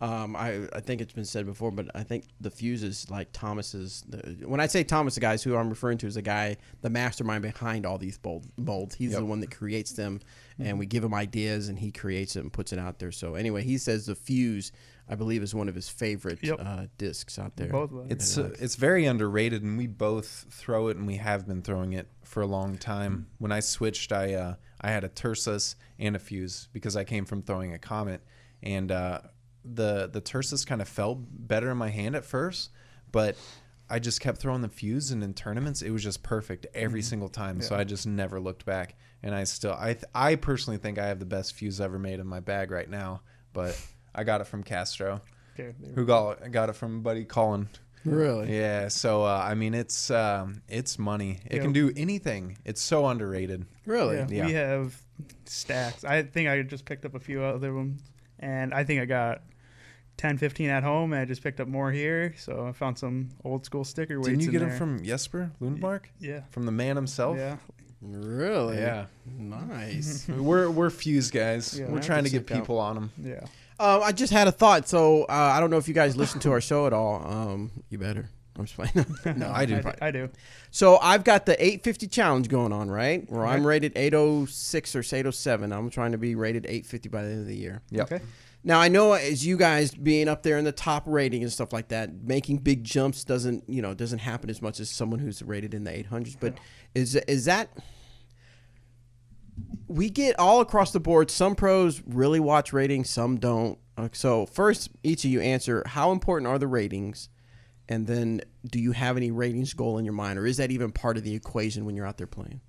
I think it's been said before, but I think the Fuse is like Thomas's. When I say Thomas, the guys who I'm referring to is the guy, the mastermind behind all these molds. He's the one that creates them, and we give him ideas, and he creates it and puts it out there. So anyway, he says the Fuse, I believe, is one of his favorite discs out there. Both of them. It's very underrated, and we both throw it, and we have been throwing it for a long time. When I switched, I had a Tersus and a Fuse because I came from throwing a Comet, and the Tersus kind of felt better in my hand at first, but I just kept throwing the Fuse, and in tournaments it was just perfect every single time. So I just never looked back, and I personally think I have the best Fuse ever made in my bag right now, but I got it from Castro, who got it from buddy Colin. Really? Yeah. So I mean, it's money. It can do anything. It's so underrated. Really? Yeah. We have stacks. I think I just picked up a few other ones, and I think I got 10, 15 at home, and I just picked up more here. So I found some old school sticker weights. Didn't you get them them from Jesper Lundmark? Yeah. From the man himself? Yeah. Really? Yeah. Nice. We're Fuse guys. Yeah, we're I trying to have to get check out. people on them. Yeah. I just had a thought. So I don't know if you guys listen to our show at all. You better. I'm just playing. No, I do. I do. So I've got the 850 challenge going on, right? Where I'm rated 806 or 807. I'm trying to be rated 850 by the end of the year. Yep. Okay. Now I know as you guys being up there in the top rating and stuff like that, making big jumps doesn't happen as much as someone who's rated in the 800s. But is that we get all across the board? Some pros really watch ratings, some don't. So first, each of you answer: how important are the ratings? And then, do you have any ratings goal in your mind, or is that even part of the equation when you're out there playing?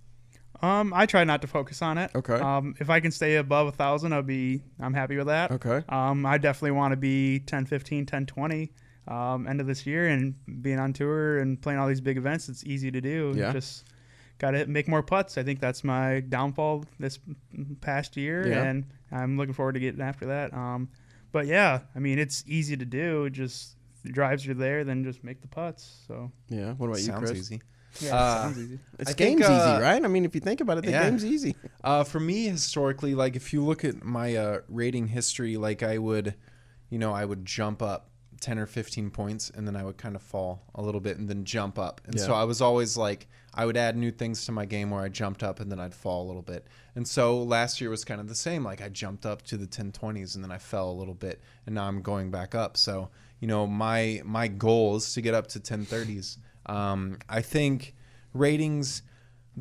I try not to focus on it. Okay. If I can stay above 1,000, I'm happy with that. Okay. I definitely want to be 10, 15, 10, 20 end of this year, and being on tour and playing all these big events. It's easy to do. Yeah. Just got to make more putts. I think that's my downfall this past year, and I'm looking forward to getting after that. But yeah, I mean, it's easy to do. Just the drives are there, then just make the putts. So Yeah. What about you, Sounds Chris? easy. sounds easy. It's game's easy, right? I mean, if you think about it, the game's easy. For me, historically, like if you look at my rating history, like I would jump up 10 or 15 points, and then I would kind of fall a little bit and then jump up. And so I was always like, I would add new things to my game where I jumped up and then I'd fall a little bit. And so last year was kind of the same. Like I jumped up to the 1020s and then I fell a little bit, and now I'm going back up. So, my goal is to get up to 1030s. I think ratings,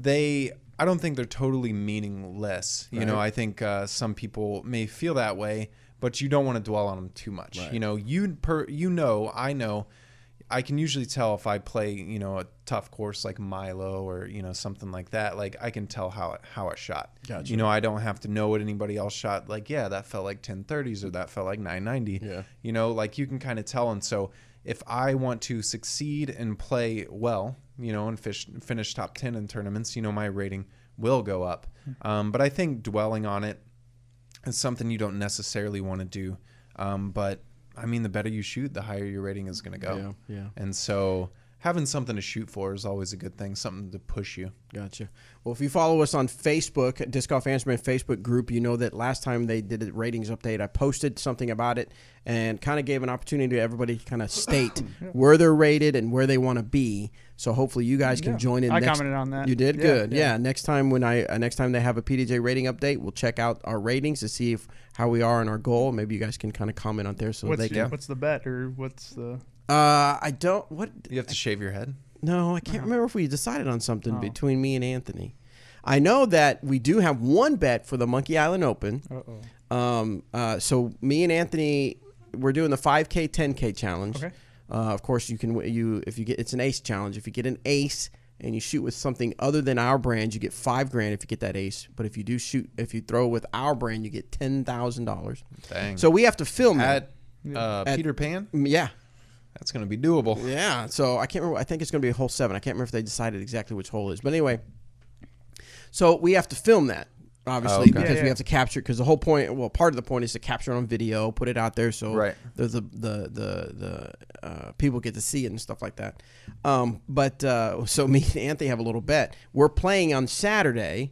I don't think they're totally meaningless. Right. I think some people may feel that way, but you don't want to dwell on them too much. Right. I know, I can usually tell if I play, a tough course like Milo or, something like that. Like I can tell how I shot. Gotcha. I don't have to know what anybody else shot. Like, yeah, that felt like 1030s or that felt like 990. Yeah. Like you can kind of tell. And so if I want to succeed and play well, and finish top 10 in tournaments, my rating will go up. But I think dwelling on it is something you don't necessarily want to do. But I mean, the better you shoot, the higher your rating is going to go. Yeah. And so having something to shoot for is always a good thing, something to push you. Gotcha. Well, if you follow us on Facebook, Disc Golf Answerman Facebook group, you know that last time they did a ratings update, I posted something about it and kind of gave an opportunity to everybody to kind of state where they're rated and where they want to be. So hopefully you guys can join in. I commented on that. You did? Good. Yeah. Next time next time they have a PDJ rating update, we'll check out our ratings to see how we are on our goal. Maybe you guys can kind of comment on there what's the bet or what's the... I don't... What? You have to shave your head? No, I can't remember if we decided on something between me and Anthony. I know that we do have one bet for the Monkey Island Open. So me and Anthony, we're doing the 5K, 10K challenge. Okay. Of course, it's an ace challenge. If you get an ace and you shoot with something other than our brand, you get $5,000 if you get that ace. But if you throw with our brand, you get $10,000. Dang. So we have to film at Peter Pan. Yeah. That's going to be doable. Yeah. So I can't remember. I think it's going to be a hole 7. I can't remember if they decided exactly which hole it is. But anyway, so we have to film that. Obviously, because we have to capture it. Because the whole point, part of the point is to capture it on video, put it out there, so the people get to see it and stuff like that. So me and Anthony have a little bet. We're playing on Saturday.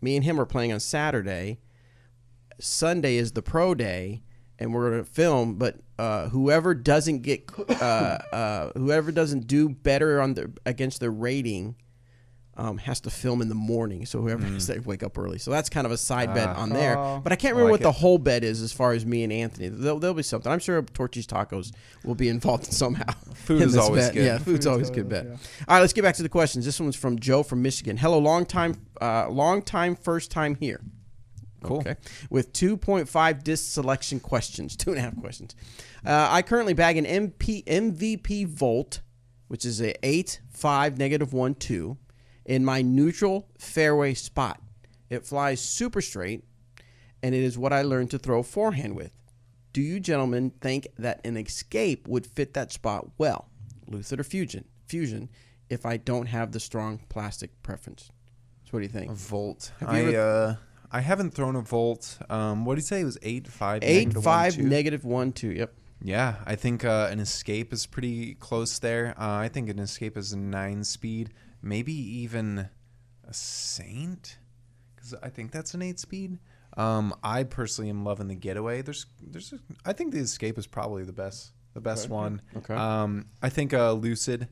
Me and him are playing on Saturday. Sunday is the pro day, and we're going to film. But whoever doesn't do better against their rating. Has to film in the morning, so whoever has to wake up early. So that's kind of a side bet on there. But I can't remember what the whole bet is as far as me and Anthony. There'll be something. I'm sure Torchy's Tacos will be involved somehow. Food is always good. Yeah, food's always a good bet. Yeah. All right, let's get back to the questions. This one's from Joe from Michigan. Hello, long time, first time here. Cool. Okay. With 2.5 disc selection questions, 2.5 questions. I currently bag an MVP Volt, which is a 8.5 -1.2. in my neutral fairway spot. It flies super straight, and it is what I learned to throw forehand with. Do you gentlemen think that an escape would fit that spot well? Lucid or Fusion, if I don't have the strong plastic preference. So what do you think? A Volt. I haven't thrown a Volt. What did you say? It was 8.5 8.5 -1.2. Yep. Yeah, I think an escape is pretty close there. I think an escape is a 9-speed. Maybe even a Saint, because I think that's an 8-speed. I personally am loving the getaway. I think the escape is probably the best one. Okay. I think Lucid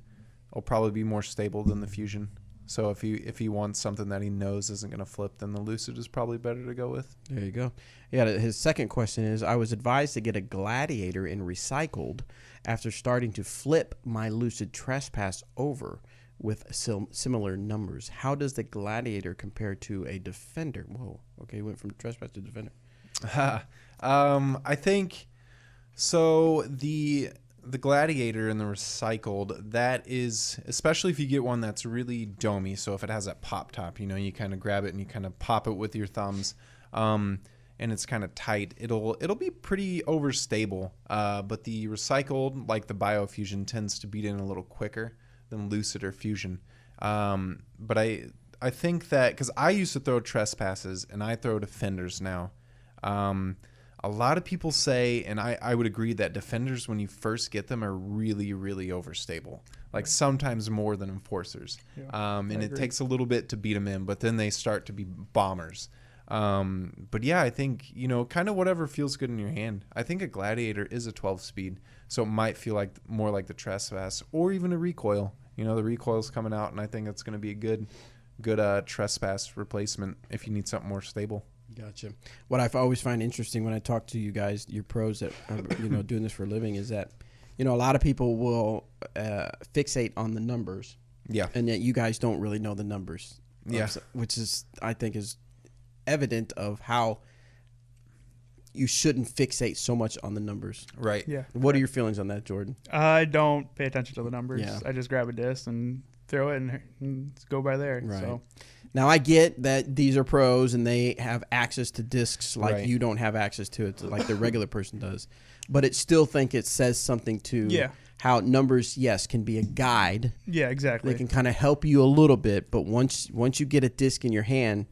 will probably be more stable than the Fusion. So if he wants something that he knows isn't going to flip, then the Lucid is probably better to go with. There you go. Yeah. His second question is: I was advised to get a Gladiator in recycled after starting to flip my Lucid Trespass over with similar numbers. How does the Gladiator compare to a Defender? Whoa. Okay, went from Trespass to Defender. I think so. The Gladiator and the recycled, that is, especially if you get one that's really domey. So if it has that pop top, you kind of grab it and you kind of pop it with your thumbs, and it's kind of tight. It'll be pretty overstable. But the recycled, like the Biofusion, tends to beat in a little quicker than Lucid or Fusion. But I think that, because I used to throw Trespasses and I throw Defenders now, a lot of people say, and I would agree, that defenders, when you first get them, are really, really overstable. Like sometimes more than enforcers. Yeah, and it takes a little bit to beat them in, but then they start to be bombers. But yeah, I think, kind of whatever feels good in your hand. I think a Gladiator is a 12-speed, so it might feel like more like the Trespass or even a Recoil. The Recoil's coming out, and I think it's going to be a good Trespass replacement if you need something more stable. Gotcha. What I always find interesting when I talk to you guys, your pros that are doing this for a living, is that a lot of people will fixate on the numbers. Yeah. And yet you guys don't really know the numbers. Yeah. Which is, I think, is evident of how you shouldn't fixate so much on the numbers. Right. Yeah. What are your feelings on that, Jordan? I don't pay attention to the numbers. Yeah. I just grab a disc and throw it and go by there. Right. So. Now, I get that these are pros and they have access to discs like Right. you don't have access to it, like the regular person does. But it still think it says something to how numbers, yes, can be a guide. Yeah, exactly. They can kind of help you a little bit, but once you get a disc in your hand,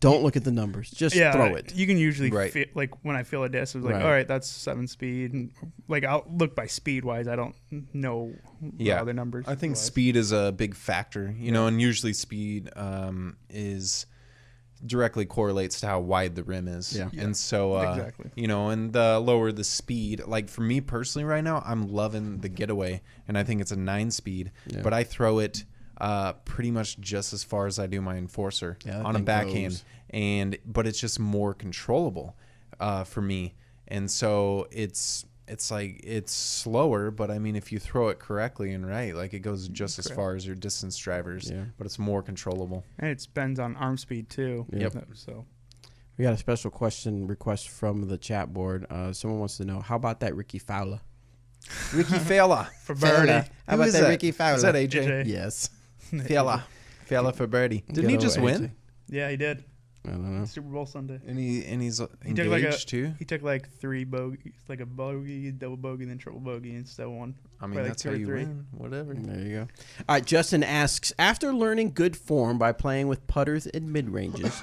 don't look at the numbers. Just throw it. You can usually Right. feel, like when I feel a disc, it's like, Right. all right, that's 7-speed. And like I'll look by speed wise. I don't know Yeah. other numbers. I think wise. speed is a big factor, and usually speed is directly correlates to how wide the rim is. Yeah. And so, Exactly. and the lower the speed, like for me personally right now, I'm loving the Getaway, and I think it's a 9-speed, Yeah. but I throw it pretty much just as far as I do my Enforcer Yeah, that on a thing backhand. goes. But it's just more controllable for me. And so it's like it's slower, but I mean, if you throw it correctly and right, like it goes just as Correct. far as your distance drivers, Yeah. but it's more controllable. And it depends on arm speed too. Yep. So We got a special question request from the chat board. Someone wants to know, how about that Ricky Fowler? Ricky Fowler. for birdie, How Who about is that that? Ricky Fowler? Is that AJ? AJ. Yes. Fowler for birdie. Didn't Good he old just AJ. win? Yeah, he did. I don't know. Super Bowl Sunday. And he's He took like engaged too. He took like 3 bogeys, like a bogey, double bogey, then triple bogey, and still won. I mean, like that's 2 how or you 3. win. Whatever. There you go. All right, Justin asks, after learning good form by playing with putters and mid-ranges,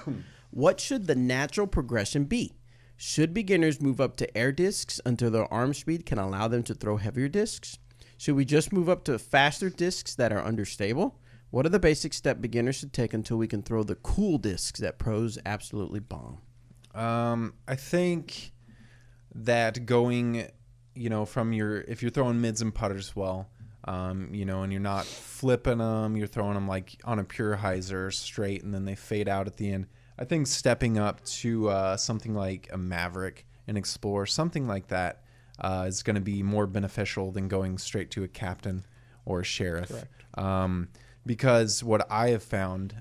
what should the natural progression be? Should beginners move up to air discs until their arm speed can allow them to throw heavier discs? Should we just move up to faster discs that are understable? What are the basic steps beginners should take until we can throw the cool discs that pros absolutely bomb? I think that going, from if you're throwing mids and putters well, and you're not flipping them, you're throwing them like on a pure hyzer straight, and then they fade out at the end. I think stepping up to something like a Maverick, an Explorer, something like that is going to be more beneficial than going straight to a Captain or a Sheriff. Correct. Because what I have found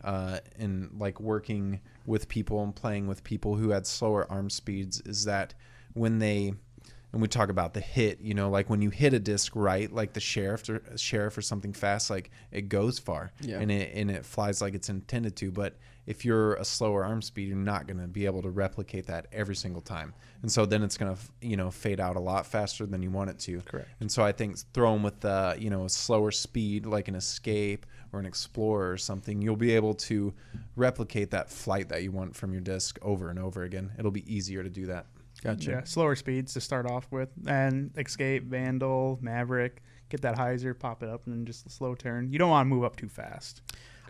in like working with people and playing with people who had slower arm speeds is that when we talk about the hit, like when you hit a disc right, like the Sheriff or something fast, like it goes far and it flies like it's intended to. But if you're a slower arm speed, you're not going to be able to replicate that every single time. And so then it's going to, fade out a lot faster than you want it to. Correct. And so I think throwing with, a slower speed, like an Escape or an Explorer or something, you'll be able to replicate that flight that you want from your disc over and over again. It'll be easier to do that. Gotcha. Yeah, slower speeds to start off with, and Escape, Vandal, Maverick. Get that hyzer, pop it up, and then just a slow turn. You don't want to move up too fast.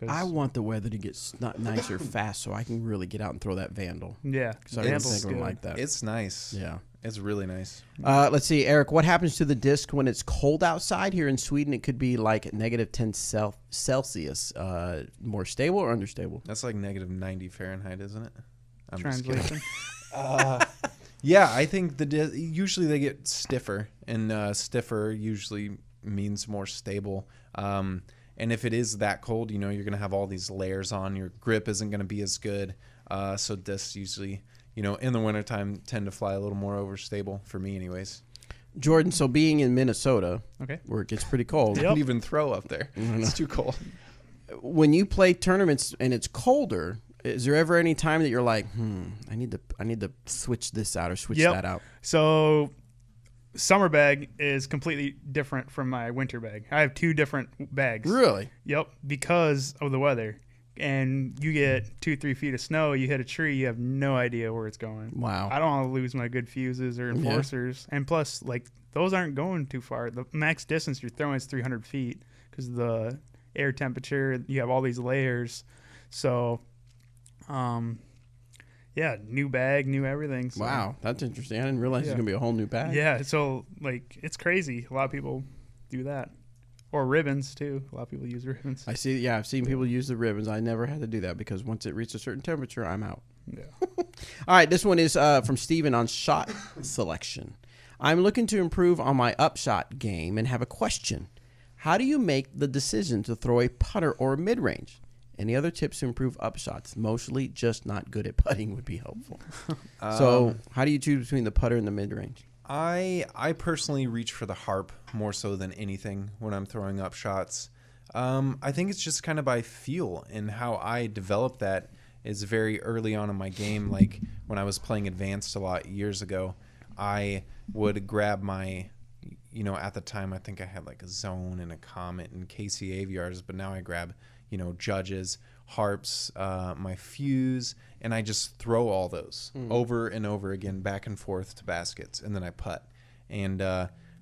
I want the weather to get not nicer fast so I can really get out and throw that Vandal. Yeah, So I don't Vandal's think I good. like that. It's nice. Yeah. It's really nice. Let's see, Eric, what happens to the disc when it's cold outside? Here in Sweden, it could be like -10 Celsius. More stable or understable? That's like -90 Fahrenheit, isn't it? I'm just kidding. Translation. Yeah, I think usually they get stiffer, and stiffer usually means more stable. And if it is that cold, you're going to have all these layers on. Your grip isn't going to be as good. So discs usually, in the wintertime tend to fly a little more overstable for me anyways. Jordan, so being in Minnesota, Okay. where it gets pretty cold, Yep. Don't even throw up there. Mhm. It's too cold. when you play tournaments and it's colder, is there ever any time that you're like, I need to switch this out or switch Yep. that out? So, summer bag is completely different from my winter bag. I have 2 different bags. Really? Yep, because of the weather. and you get 2-3 feet of snow, you hit a tree, you have no idea where it's going. Wow. I don't want to lose my good fuses or enforcers. And plus, like, those aren't going too far. The max distance you're throwing is 300 feet because the air temperature, you have all these layers. So, yeah, new bag, new everything. So. Wow, that's interesting. I didn't realize it's going to be a whole new bag. Yeah, so, like, it's crazy. A lot of people do that. Or ribbons, too. A lot of people use ribbons. I see. Yeah, I've seen people use the ribbons. I never had to do that because once it reached a certain temperature, I'm out. Yeah. All right, this one is from Steven on shot selection. I'm looking to improve on my upshot game and have a question. How do you make the decision to throw a putter or a mid-range? Any other tips to improve upshots? Mostly just not good at putting would be helpful. So how do you choose between the putter and the mid-range? I personally reach for the harp more so than anything when I'm throwing up shots. I think it's just kind of by feel, and how I developed that is very early on in my game. Like when I was playing advanced a lot years ago, I would grab my, at the time I think I had like a Zone and a Comet and KC AVRs, but now I grab, Judges, harps, my fuse, and I just throw all those over and over again, back and forth to baskets, and then I putt. And,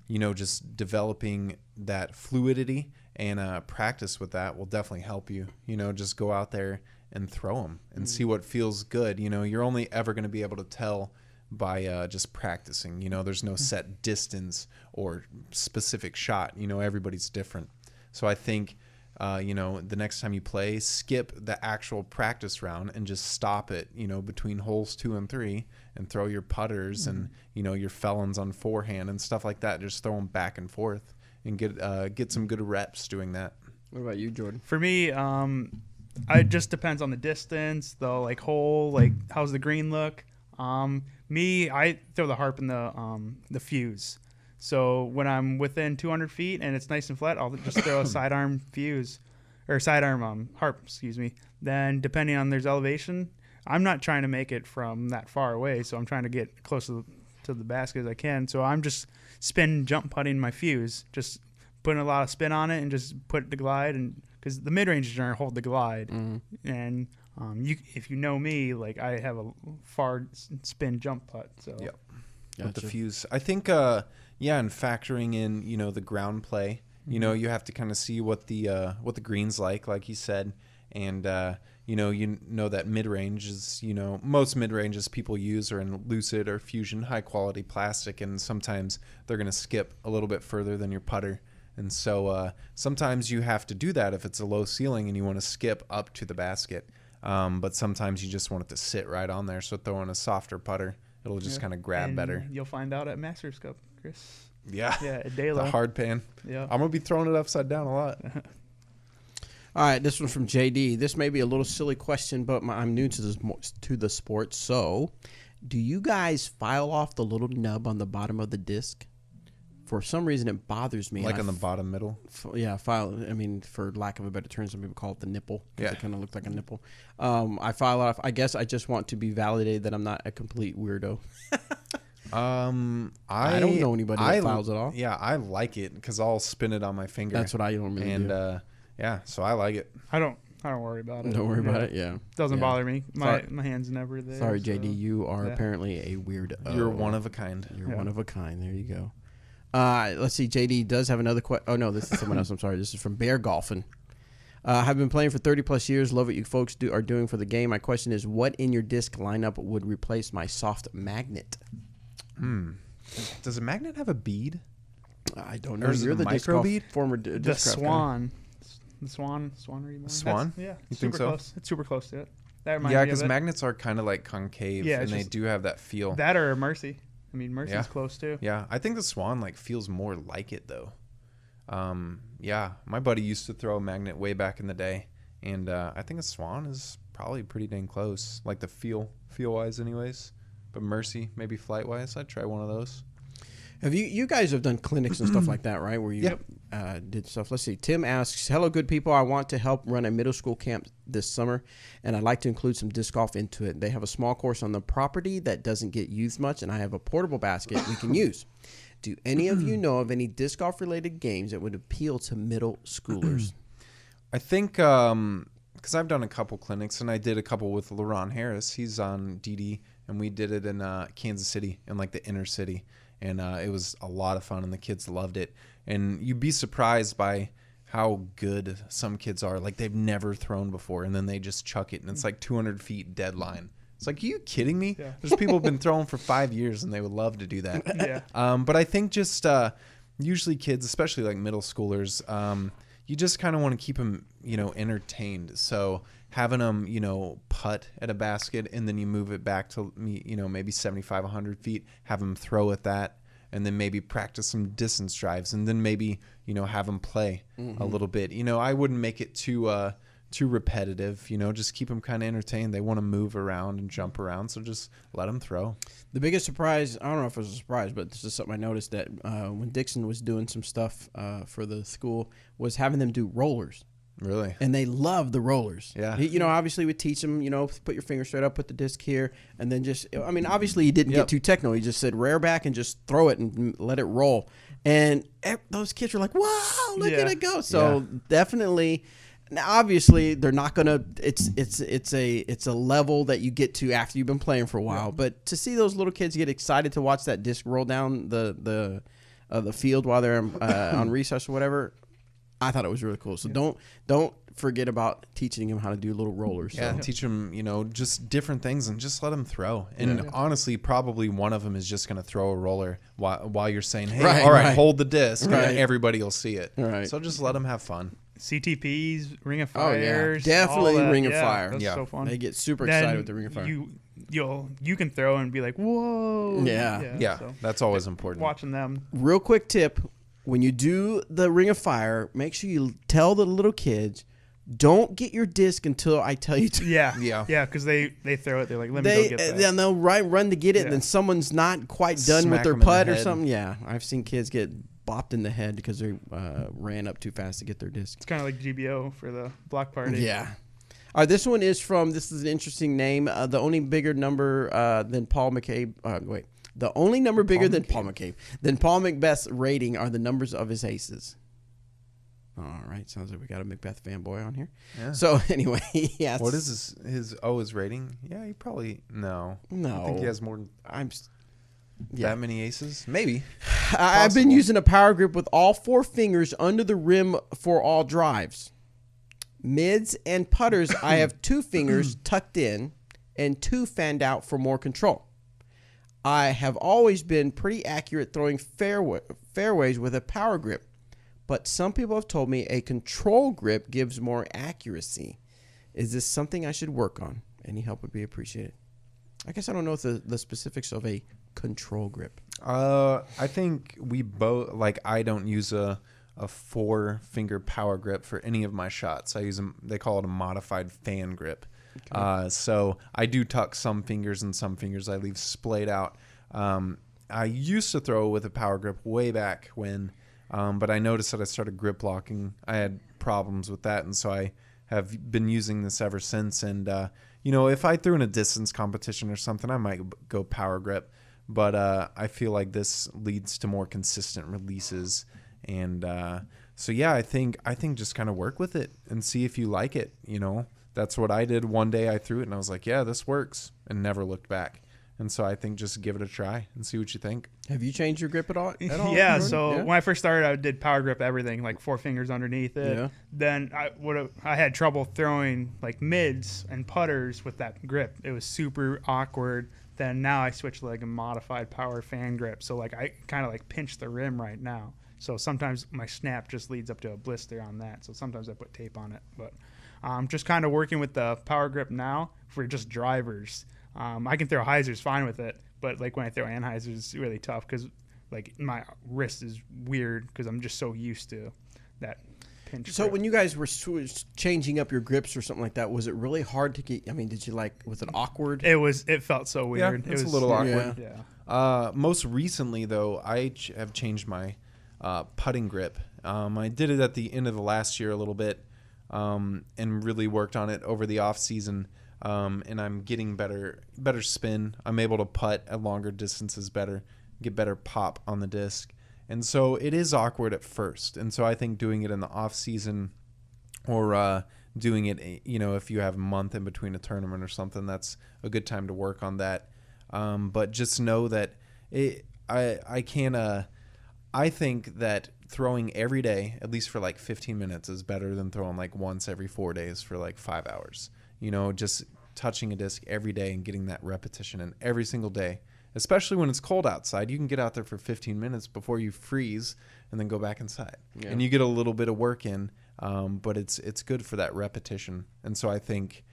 just developing that fluidity and practice with that will definitely help you. Just go out there and throw them and see what feels good. You're only ever going to be able to tell by just practicing. There's no set distance or specific shot. Everybody's different. So I think the next time you play, skip the actual practice round and just stop it, between holes 2 and 3 and throw your putters and, your felons on forehand and stuff like that. Just throw them back and forth and get some good reps doing that. What about you, Jordan? For me, it just depends on the distance, the like hole, like how's the green look. I throw the harp in the fuse. So when I'm within 200 feet and it's nice and flat, I'll just throw a sidearm fuse or sidearm harp, excuse me. Then depending on there's elevation, I'm not trying to make it from that far away, so I'm trying to get close to the basket as I can. So I'm just jump putting my fuse, just putting a lot of spin on it and just put the glide, and because the mid-range are hold the glide, and if you know me, like I have a far spin jump putt. So yep. With the fuse, I think. And factoring in, the ground play, you have to kind of see what the green's like you said. And, that mid-range is, most mid-ranges people use are in Lucid or Fusion, high-quality plastic. And sometimes they're going to skip a little bit further than your putter. And so sometimes you have to do that if it's a low ceiling and you want to skip up to the basket. But sometimes you just want it to sit right on there. So throwing a softer putter, it'll just kind of grab better. You'll find out at Masters Cup, Chris. Yeah. Yeah, at Dayla. The hard pan. Yeah. I'm going to be throwing it upside down a lot. All right, this one's from JD. This may be a little silly question, but I'm new to the sport. So, do you guys file off the little nub on the bottom of the disc? For some reason, it bothers me. Like on the bottom middle? For lack of a better term, some people call it the nipple. Yeah. It kind of looks like a nipple. I file off. I guess I just want to be validated that I'm not a complete weirdo. I don't know anybody that files it off. Yeah, I like it because I'll spin it on my finger. That's what I normally do. And so I like it. I don't worry about it. Don't worry about it. Yeah, doesn't bother me. My hand's never there. Sorry, JD. You are apparently a weirdo. You're one of a kind. You're one of a kind. There you go. Let's see. JD does have another question. Oh no, this is someone else. I'm sorry. This is from Bear Golfin. I've been playing for 30 plus years. Love what you folks are doing for the game. My question is, what in your disc lineup would replace my soft magnet? Does a magnet have a bead? I don't know. Or is You're it the a micro bead? Former the disc Swan. The Swan reborn. Swan? Yeah. You think so? Close. It's super close to it. That reminds Yeah, me of because it. magnets are kind of like concave, and they do have that feel. That or Mercy. I mean, Mercy's close too. Yeah, I think the Swan feels more like it though. Yeah, my buddy used to throw a magnet way back in the day, and I think a Swan is probably pretty dang close, like the feel wise, anyways. But Mercy, maybe flight wise, I'd try one of those. Have you guys have done clinics and stuff like that, right? Where you did stuff. Let's see. Tim asks, "Hello, good people. I want to help run a middle school camp this summer, and I'd like to include some disc golf into it. They have a small course on the property that doesn't get used much, and I have a portable basket we can use. Do any of you know of any disc golf related games that would appeal to middle schoolers?" I think because I've done a couple clinics, and I did a couple with LaRon Harris. He's on DD, and we did it in Kansas City, in like the inner city, and it was a lot of fun, and the kids loved it. And you'd be surprised by how good some kids are. Like, they've never thrown before, and then they just chuck it, and it's like 200 feet deadline. It's like, are you kidding me? Yeah. There's people who've been throwing for 5 years, and they would love to do that. Yeah. But I think just usually kids, especially like middle schoolers, you just kind of want to keep them, entertained. So having them, putt at a basket, and then you move it back to, maybe 75, 100 feet, have them throw at that, and then maybe practice some distance drives, and then maybe, have them play a little bit. I wouldn't make it too repetitive, just keep them kind of entertained. They want to move around and jump around, so just let them throw. The biggest surprise, I don't know if it was a surprise, but this is something I noticed, that when Dixon was doing some stuff for the school, was having them do rollers. Really? And they love the rollers. Yeah. Obviously we teach them, put your finger straight up, put the disc here, and then obviously he didn't get too technical. He just said rear back and just throw it and let it roll. And those kids were like, wow, look at it go. So definitely, now obviously they're not going to, it's a level that you get to after you've been playing for a while. Yeah. But to see those little kids get excited to watch that disc roll down the field while they're on recess or whatever, I thought it was really cool. So don't forget about teaching them how to do little rollers. Yeah, so. Teach them, just different things, and just let them throw. And honestly, probably one of them is just going to throw a roller while you're saying, hey, all right, hold the disc, and everybody will see it. Right. So just let them have fun. CTPs, Ring of Fire. Definitely Ring of Fire. That's so fun. They get super excited with the Ring of Fire. You can throw and be like, whoa. Yeah, so that's always important. Watching them. Real quick tip. When you do the Ring of Fire, make sure you tell the little kids, don't get your disc until I tell you to. Yeah, because they throw it. They're like, let me go get that. Then they'll run to get it, and then someone's not quite done with their putt or something. Yeah, I've seen kids get bopped in the head because they ran up too fast to get their disc. It's kind of like GBO for the block party. Yeah. All right, this one is this is an interesting name. The only bigger number than Paul McCabe. The only number bigger than Paul McCabe, than Paul Macbeth's rating, are the numbers of his aces. All right, sounds like we got a Macbeth fanboy on here. Yeah. So anyway, yes. What is his rating? Yeah, he probably no. I think he has more than that many aces. Maybe. I've been using a power grip with all 4 fingers under the rim for all drives. Mids and putters, I have 2 fingers tucked in and 2 fanned out for more control. I have always been pretty accurate throwing fairways with a power grip, but some people have told me a control grip gives more accuracy. Is this something I should work on? Any help would be appreciated. I guess I don't know the specifics of a control grip. I think we both, I don't use a 4-finger power grip for any of my shots. I use they call it a modified fan grip. Okay. So I do tuck some fingers, and some fingers I leave splayed out. I used to throw with a power grip way back when, but I noticed that I started grip locking. I had problems with that, and so I have been using this ever since. And if I threw in a distance competition or something, I might go power grip. But I feel like this leads to more consistent releases. And so yeah, I think just kind of work with it and see if you like it. That's what I did. One day I threw it and I was like, yeah, this works, and never looked back. And so I think just give it a try and see what you think. Have you changed your grip at all? Yeah. So when I first started, I did power grip everything, like 4 fingers underneath it. Yeah. Then I had trouble throwing like mids and putters with that grip. It was super awkward. Then now I switched to like a modified power fan grip. So like I kind of like pinch the rim right now. So sometimes my snap just leads up to a blister on that. So sometimes I put tape on it. But I'm just kind of working with the power grip now for just drivers. I can throw hyzers fine with it, but like when I throw anhyzers, it's really tough because like my wrist is weird because I'm just so used to that pinch. So grip. when you guys were changing up your grips or something like that, was it really hard to get? I mean, was it awkward? It felt so weird. Yeah, it was a little awkward. Yeah. Most recently though, I have changed my putting grip. I did it at the end of the last year a little bit, and really worked on it over the off season. And I'm getting better spin. I'm able to putt at longer distances better, get better pop on the disc. And so it is awkward at first. And so I think doing it in the off season or doing it, if you have a month in between a tournament or something, that's a good time to work on that. But just know that I think that throwing every day, at least for like 15 minutes, is better than throwing like once every 4 days for like 5 hours. Just touching a disc every day and getting that repetition in every single day, especially when it's cold outside. You can get out there for 15 minutes before you freeze and then go back inside. Yeah. And you get a little bit of work in, but it's good for that repetition. And so I think,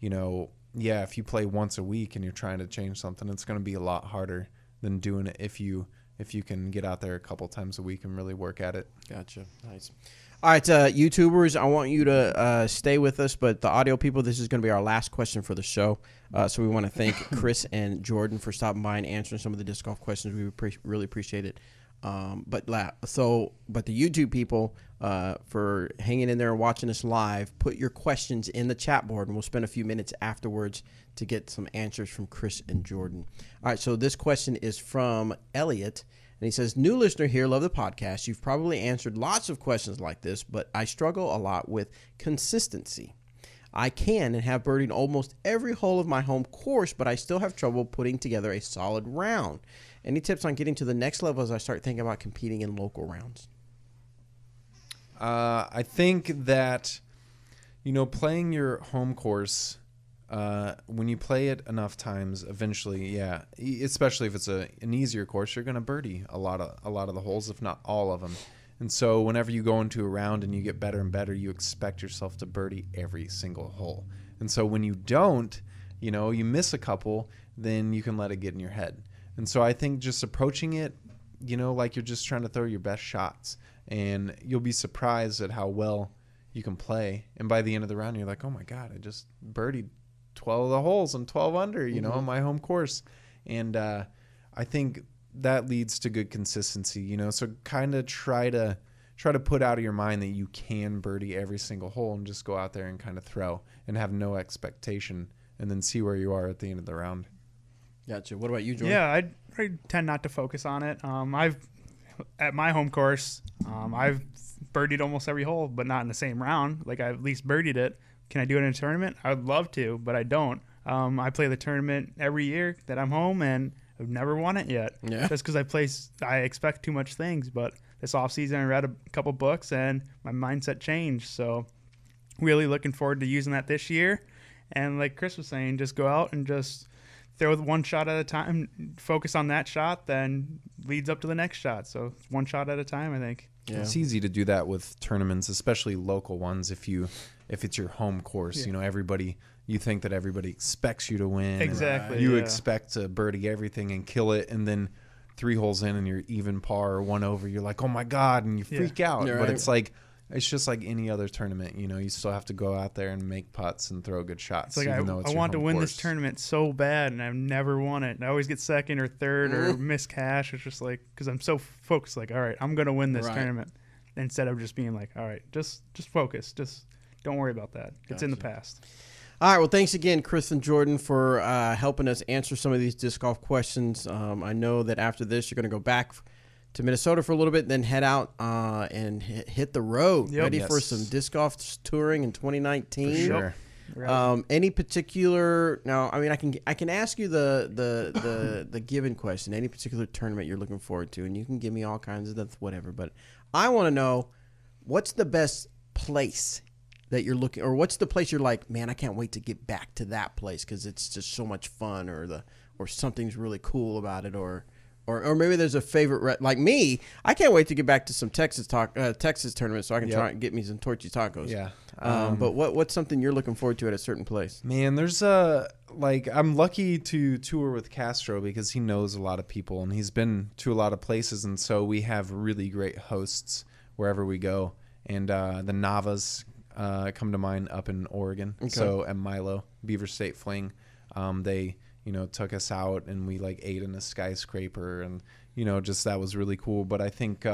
if you play once a week and you're trying to change something, it's going to be a lot harder than doing it if you can get out there a couple times a week and really work at it. Gotcha. Nice. All right, YouTubers, I want you to stay with us, but the audio people, this is going to be our last question for the show. So we want to thank Chris and Jordan for stopping by and answering some of the disc golf questions. We really appreciate it. But the YouTube people, for hanging in there and watching us live, put your questions in the chat board, and we'll spend a few minutes afterwards to get some answers from Chris and Jordan. All right, so this question is from Elliot. And he says, new listener here, love the podcast. You've probably answered lots of questions like this, but I struggle a lot with consistency. I can and have birdied almost every hole of my home course, but I still have trouble putting together a solid round. Any tips on getting to the next level as I start thinking about competing in local rounds? I think that, playing your home course, when you play it enough times, eventually, especially if it's an easier course, you're going to birdie a lot of the holes, if not all of them. And so whenever you go into a round and you get better and better, you expect yourself to birdie every single hole. And so when you don't, you miss a couple, then you can let it get in your head. And so I think just approaching it, like you're just trying to throw your best shots, and you'll be surprised at how well you can play. And by the end of the round, you're like, oh my God, I just birdied 12 of the holes and 12 under, on my home course. And I think that leads to good consistency, so kind of try to put out of your mind that you can birdie every single hole, and just go out there and kind of throw and have no expectation, and then see where you are at the end of the round. Gotcha. What about you, Jordan? Yeah, I tend not to focus on it. At my home course, I've birdied almost every hole, but not in the same round. Like, I at least birdied it. Can I do it in a tournament? I would love to, but I don't. I play the tournament every year that I'm home, and I've never won it yet. Yeah. Just because I expect too much things. But this off season, I read a couple books, and my mindset changed. So really looking forward to using that this year. And like Chris was saying, just go out and just throw one shot at a time, focus on that shot, then leads up to the next shot. So one shot at a time, I think. Yeah. It's easy to do that with tournaments, especially local ones. If it's your home course, you think that everybody expects you to win. Exactly. You expect to birdie everything and kill it, and then 3 holes in and you're even par or 1 over. You're like, oh my God, and you freak out. You're but right. It's just like any other tournament. You still have to go out there and make putts and throw good shots. It's like I want to win this tournament so bad, and I've never won it. And I always get second or third or miss cash. It's just like, because I'm so focused, like, all right, I'm going to win this tournament, instead of just being like, all right, just focus. Just don't worry about that. It's in the past. All right. Well, thanks again, Chris and Jordan, for helping us answer some of these disc golf questions. I know that after this, you're going to go back to Minnesota for a little bit, then head out and hit the road. Yep. Ready for some disc golf touring in 2019. For sure. Any particular? Now, I mean, I can ask you the given question. Any particular tournament you're looking forward to, and you can give me all kinds of whatever. But I want to know, what's the best place that you're looking, or what's the place you're like, man, I can't wait to get back to that place because it's just so much fun, or something's really cool about it, or maybe there's a favorite, like me, I can't wait to get back to some Texas tournament so I can try and get me some Torchy's tacos. Yeah. But what's something you're looking forward to at a certain place? Man, there's I'm lucky to tour with Castro because he knows a lot of people and he's been to a lot of places, and so we have really great hosts wherever we go. And the Navas come to mind up in Oregon. Okay. So at Milo, Beaver State Fling, they took us out and we ate in a skyscraper, and just that was really cool. But I think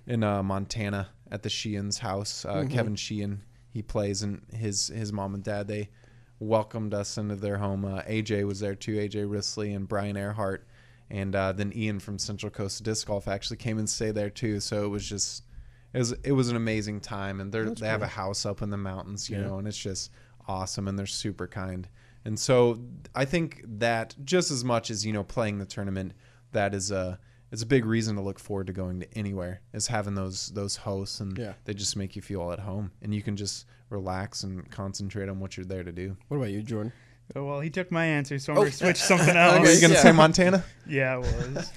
in Montana at the Sheehan's house, Kevin Sheehan, he plays, and his mom and dad, they welcomed us into their home. AJ was there too, AJ Risley and Brian Earhart, and then Ian from Central Coast Disc Golf actually came and stayed there too. So it was an amazing time, and That's they have cool. a house up in the mountains, you Yeah. know, and it's just awesome, and they're super kind. And so I think that just as much as, you know, playing the tournament, that is it's a big reason to look forward to going to anywhere, is having those hosts, and Yeah. they just make you feel at home, and you can just relax and concertate on what you're there to do. What about you, Jordan? Oh, well, he took my answer, so I'm going to switch something else. Are you gonna yeah. say Montana? Yeah, it was.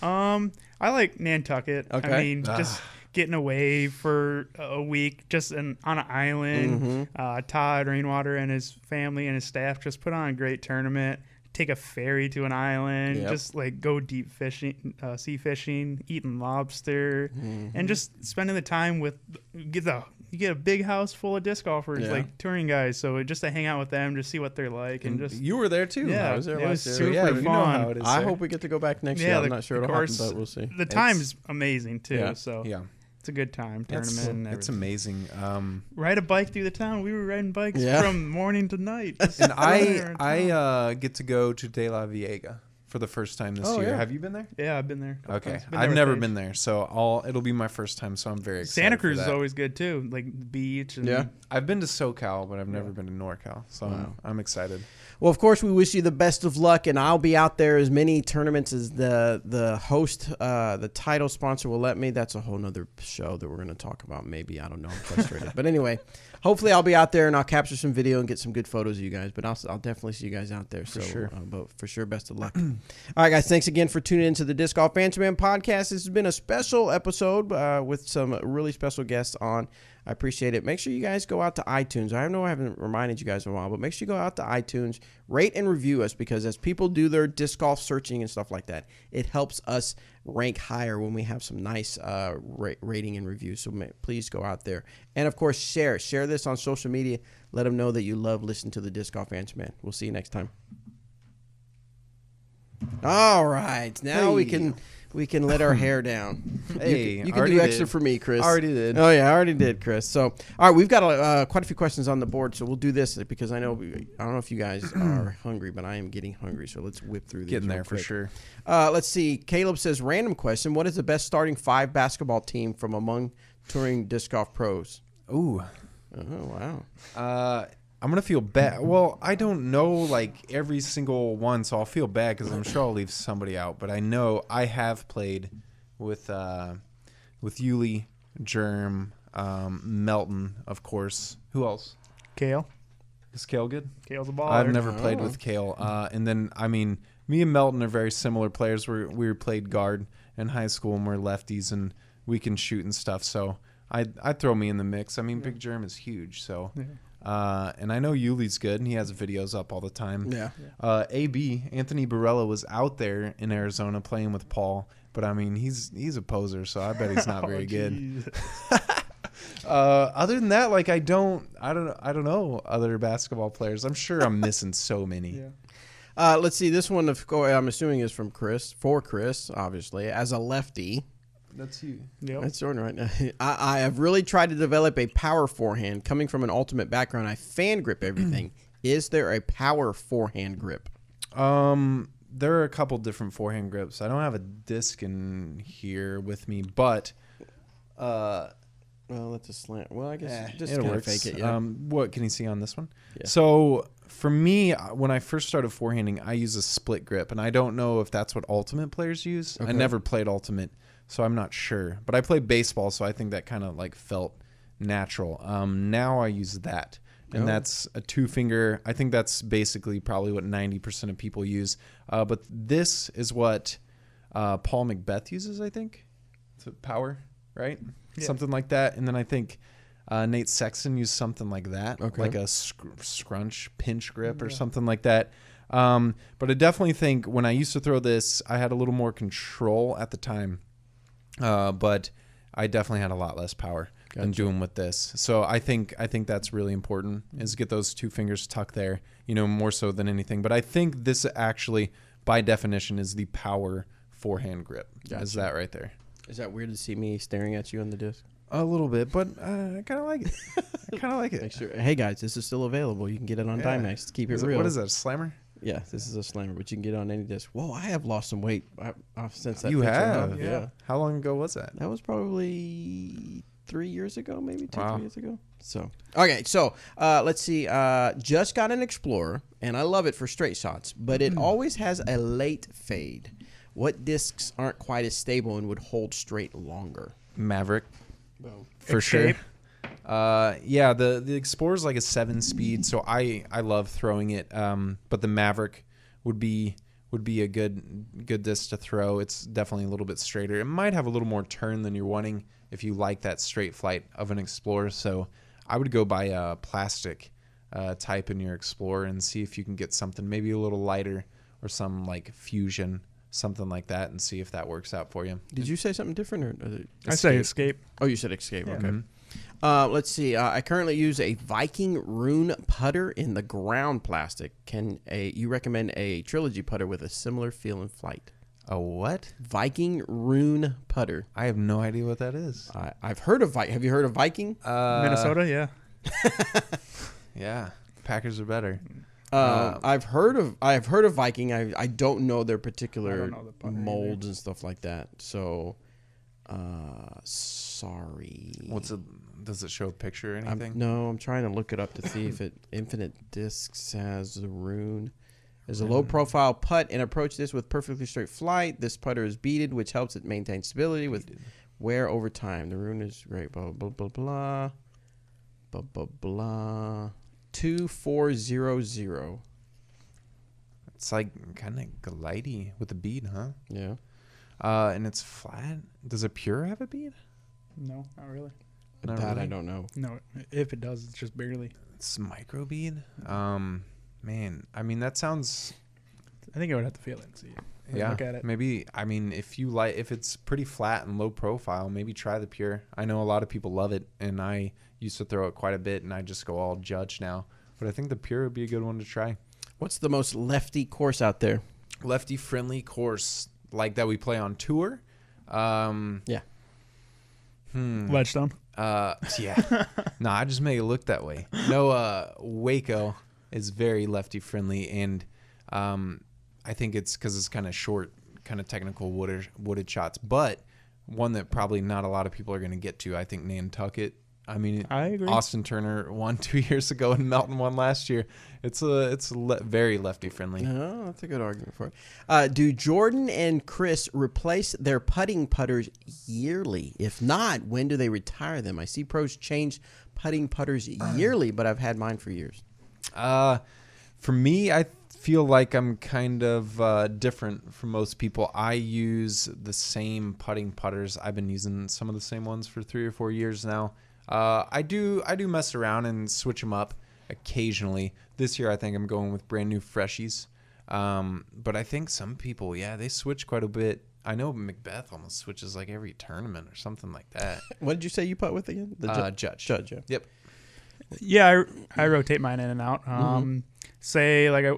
I like Nantucket. Okay. I mean, just getting away for a week, just on an island. Todd Rainwater and his family and his staff just put on a great tournament. Take a ferry to an island, Yep. just like go deep fishing, sea fishing, eating lobster, and just spending the time with you get a big house full of disc golfers, Yeah. like touring guys. So just to hang out with them, just see what they're like, and just you were there too. yeah, I was there it was last year. super yeah, you fun. know how it is. I there. hope we get to go back next Yeah, year. I'm the- not sure of it'll happen, course, but we'll see. The time's amazing too. Yeah. So Yeah, it's a good time it's tournament. and it's everything. amazing. Ride a bike through the town. We were riding bikes Yeah. from morning to night. just And running around town. I get to go to De La Viega for the first time this Oh, year. yeah. Have you been there? Yeah, I've been there. a couple Okay, times. Been there I've with never Paige. been there, so it'll be my first time. So I'm very excited. Santa for Cruz is that. always good too, like the beach. And Yeah. I've been to SoCal, but I've never Yeah. been to NorCal, so Wow. I'm excited. Well, of course, we wish you the best of luck, and I'll be out there as many tournaments as the host, the title sponsor will let me. That's a whole nother show that we're going to talk about. Maybe, I don't know. I'm frustrated, but anyway, hopefully I'll be out there and I'll capture some video and get some good photos of you guys. But I'll definitely see you guys out there. For So, sure. but for sure, best of luck. All right, guys, thanks again for tuning into the Disc Golf Fantasyman podcast. This has been a special episode with some really special guests on. I appreciate it. Make sure you guys go out to iTunes. I know I haven't reminded you guys in a while, but make sure you go out to iTunes, rate and review us, because as people do their disc golf searching and stuff like that, it helps us rank higher when we have some nice rating and reviews. So please go out there. And, of course, share this on social media. Let them know that you love listening to the Disc Golf Fantasyman. We'll see you next time. All right. Now we can let our hair down. Hey, you can already do extra did. for me, Chris. Already did. Oh yeah, I already did, Chris. So, all right, we've got quite a few questions on the board, so we'll do this because I don't know if you guys are hungry, but I am getting hungry. So let's whip through these. Getting real there for quick. sure. Let's see. Caleb says, random question: what is the best starting 5 basketball team from among touring disc golf pros? Ooh. Oh wow. I'm gonna feel bad. Well, I don't know like every single one, so I'll feel bad because I'm sure I'll leave somebody out. But I know I have played with Yuli, Germ, Melton, of course. Who else? Kale. Is Kale good? Kale's a baller. I've never played Oh. with Kale. And then I mean, me and Melton are very similar players. We played guard in high school and we're lefties and we can shoot and stuff. So I'd throw me in the mix. I mean, Big Germ is huge. So. Yeah. And I know Yuli's good, and he has videos up all the time. Yeah. Anthony Barella was out there in Arizona playing with Paul, but I mean he's a poser, so I bet he's not very good. Jeez. Other than that, like I don't know other basketball players. I'm sure I'm missing so many. Yeah. Let's see. This one, I'm assuming, is from Chris. For Chris, obviously, as a lefty. That's you. Yep. That's Jordan right now. I have really tried to develop a power forehand. Coming from an ultimate background, I fan grip everything. Is there a power forehand grip? There are a couple different forehand grips. I don't have a disc in here with me, but Well, that's a slant. Well, I guess just it kind of works. fake it. Yeah. What can you see on this one? Yeah. So for me, when I first started forehanding, I use a split grip, and I don't know if that's what ultimate players use. Okay. I never played ultimate, so I'm not sure. But I played baseball, so I think that kind of like felt natural. Now I use that, and Oh. that's a 2-finger. I think that's basically probably what 90% of people use. But this is what Paul Macbeth uses, I think. It's a power, right? Yeah. Something like that. And then I think Nate Sexton used something like that, Okay. like a scrunch pinch grip or Yeah. something like that. But I definitely think when I used to throw this, I had a little more control at the time. But I definitely had a lot less power than Gotcha. doing with this. So I think that's really important is get those 2 fingers tucked there, more so than anything. But I think this actually, by definition, is the power forehand grip. Is Gotcha. that right there? Is that weird to see me staring at you on the disc? A little bit, but I kind of like it. I kind of like Make it. sure. Hey guys, this is still available. You can get it on Yeah. Dymax. Keep it real. What is that, a slammer? Yeah, this is a slammer, but you can get on any disc. Whoa, I have lost some weight since that You picture, have? huh? Yeah. How long ago was that? That was probably 3 years ago, maybe 3 Wow. years ago. So, okay, so let's see. Just got an Explorer, and I love it for straight shots, but it always has a late fade. What discs aren't quite as stable and would hold straight longer? Maverick. Well, For Escape. sure. Yeah, the Explorer's like a 7-speed, so I love throwing it. But the Maverick would be a good disc to throw. It's definitely a little bit straighter. It might have a little more turn than you're wanting if you like that straight flight of an Explorer. So I would go buy a plastic type in your Explorer and see if you can get something maybe a little lighter or some like Fusion, something like that, and see if that works out for you. did you say something different? Or I say Escape. Oh, you said Escape. Yeah. Okay. Mhm. Let's see. I currently use a Viking Rune putter in the ground plastic. You recommend a Trilogy putter with a similar feel and flight? A what? Viking Rune putter. I have no idea what that is. I've heard of Viking. Have you heard of Viking? Minnesota, yeah. Yeah, Packers are better. I've heard of Viking. I don't know their I particular don't know the putter either. molds and stuff like that. So, sorry. Does it show a picture or anything? No, I'm trying to look it up to see if it Infinite Discs has the Rune. There's a low profile putt and approach this with perfectly straight flight. This putter is beaded, which helps it maintain stability with wear over time. The Rune is great. Blah blah blah blah blah blah blah. 2400. It's like kind of glidey with a bead, huh? Yeah. And it's flat. Does a Pure have a bead? No, not really. Not That I really? don't know. No, if it does, it's just barely. It's micro bead. Man, I mean that sounds. I think I would have to feel it and see it. Like, Yeah, look at it. maybe. I mean, if it's pretty flat and low profile, maybe try the Pure. I know a lot of people love it, and I used to throw it quite a bit, and I just go all judge now. But I think the Pure would be a good one to try. What's the most lefty course out there? Lefty friendly course like that we play on tour. Yeah. Ledgestone. Yeah. No, I just make it look that way. No, Waco is very lefty friendly, and I think it's because it's kind of short, kind of technical wooded shots, but one that probably not a lot of people are going to get to. I think Nantucket. I mean, I agree. Austin Turner won 2 years ago, and Melton won last year. It's very lefty friendly. No, that's a good argument for it. Do Jordan and Chris replace their putting putters yearly? If not, when do they retire them? I see pros change putting putters yearly, but I've had mine for years. For me, I feel like I'm kind of different from most people. I use the same putting putters. I've been using some of the same ones for 3 or 4 years now. I do mess around and switch them up occasionally. This year, I think I'm going with brand new freshies. But I think some people, yeah, they switch quite a bit. I know Macbeth almost switches like every tournament or something like that. What did you say you putt with again? The Judge. Judge, yeah. Yep. Yeah, I rotate mine in and out. Say like I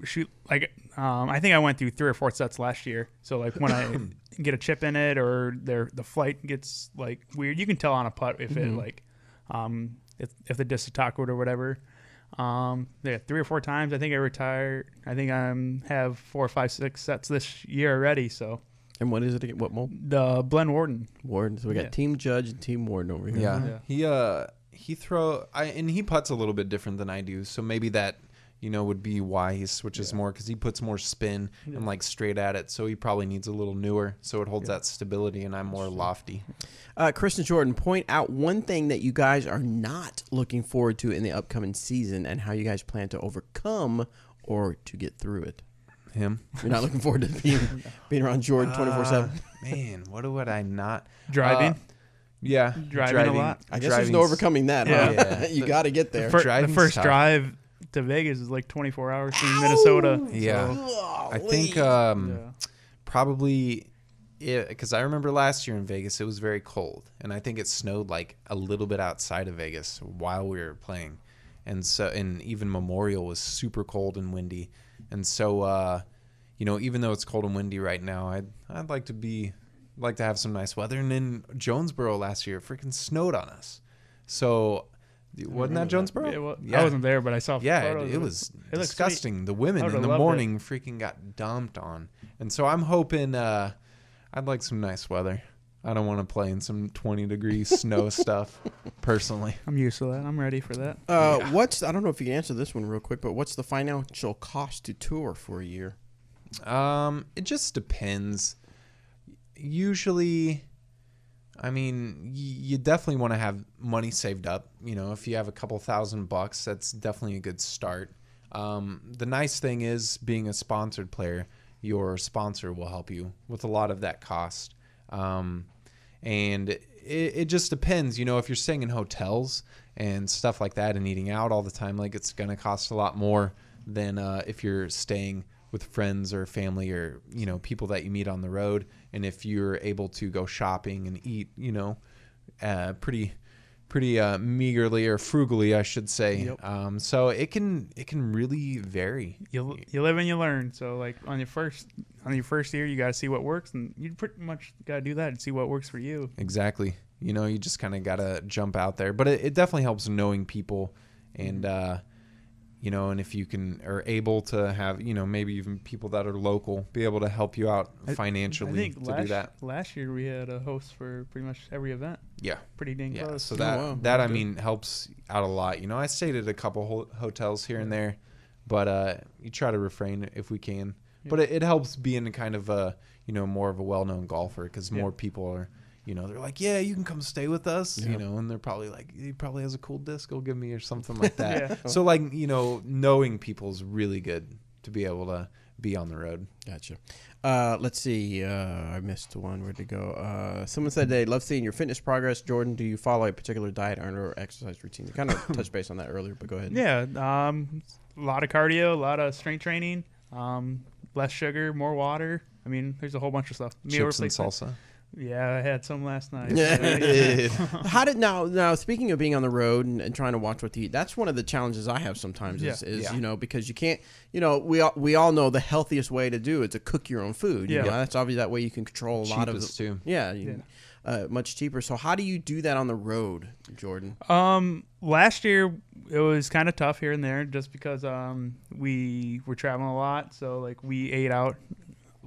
shoot like I think I went through 3 or 4 sets last year. So like when I get a chip in it or the flight gets like weird, you can tell on a putt if it like if the disc is tackled or whatever. Yeah, 3 or 4 times. I think I retired. I think I have 4, 5, 6 sets this year already. So. And what is it again? What mold? The Blend Warden. Warden. So we got Yeah. Team Judge and Team Warden over here. Yeah. He putts a little bit different than I do, so maybe that would be why he switches more, because he puts more spin and like straight at it, so he probably needs a little newer, so it holds that stability, and I'm more lofty. Chris and Jordan, point out one thing that you guys are not looking forward to in the upcoming season, and how you guys plan to overcome or to get through it. Him. You're not looking forward to being around Jordan 24/7. Man, what would I not? Driving. Yeah, Driving a lot. I guess there's no overcoming that. Huh? Yeah. You got to get there. The Driving's first tough. drive to Vegas is like 24 hours from Minnesota. Yeah. So, I think probably because I remember last year in Vegas it was very cold, and I think it snowed like a little bit outside of Vegas while we were playing, and even Memorial was super cold and windy, and so even though it's cold and windy right now, I'd like to have some nice weather. And in Jonesboro last year, it freaking snowed on us, so Wasn't that Jonesboro? I wasn't there, but I saw photos. It was disgusting. The women in the morning freaking got dumped on. And so I'm hoping I'd like some nice weather. I don't want to play in some 20-degree snow stuff, personally. I'm used to that. I'm ready for that. I don't know if you can answer this one real quick, but what's the financial cost to tour for a year? It just depends. Usually, I mean, you definitely want to have money saved up. You know, if you have a couple $1,000, that's definitely a good start. The nice thing is, being a sponsored player, your sponsor will help you with a lot of that cost. And it just depends, you know, if you're staying in hotels and stuff like that and eating out all the time, like it's going to cost a lot more than if you're staying with friends or family or, you know, people that you meet on the road. And if you're able to go shopping and eat, you know, pretty meagerly or frugally, I should say. Yep. So it can really vary. You live and you learn. So like on your first year, you got to see what works, and you pretty much got to do that and see what works for you. Exactly. You know, you just kind of got to jump out there, but it definitely helps knowing people, and you know, and if you are able to have, you know, maybe even people that are local be able to help you out financially to do that. Last year we had a host for pretty much every event. Yeah. Pretty dang close. So that I mean helps out a lot. You know, I stayed at a couple hotels here and there, but you try to refrain if we can. Yeah. But it helps being kind of a, you know, more of a well-known golfer, because more people are, you know, they're like, yeah, you can come stay with us, you know, and they're probably like, he probably has a cool disc, go give me, or something like that. So like, you know, knowing people is really good to be able to be on the road. Gotcha. Let's see. I missed one. Where'd it go? Someone said they love seeing your fitness progress. Jordan, do you follow a particular diet or exercise routine? You kind of touched base on that earlier, but go ahead. Yeah. A lot of cardio, a lot of strength training, less sugar, more water. I mean, there's a whole bunch of stuff. Chips and salsa. Yeah, I had some last night. Yeah. How did now? Speaking of being on the road and trying to watch what to eat, that's one of the challenges I have sometimes. Is you know, because you can't. You know, we all know the healthiest way to do it is to cook your own food. You know, that's obviously that way you can control a lot of it too. Much cheaper. So how do you do that on the road, Jordan? Last year it was kind of tough here and there, just because we were traveling a lot. So like we ate out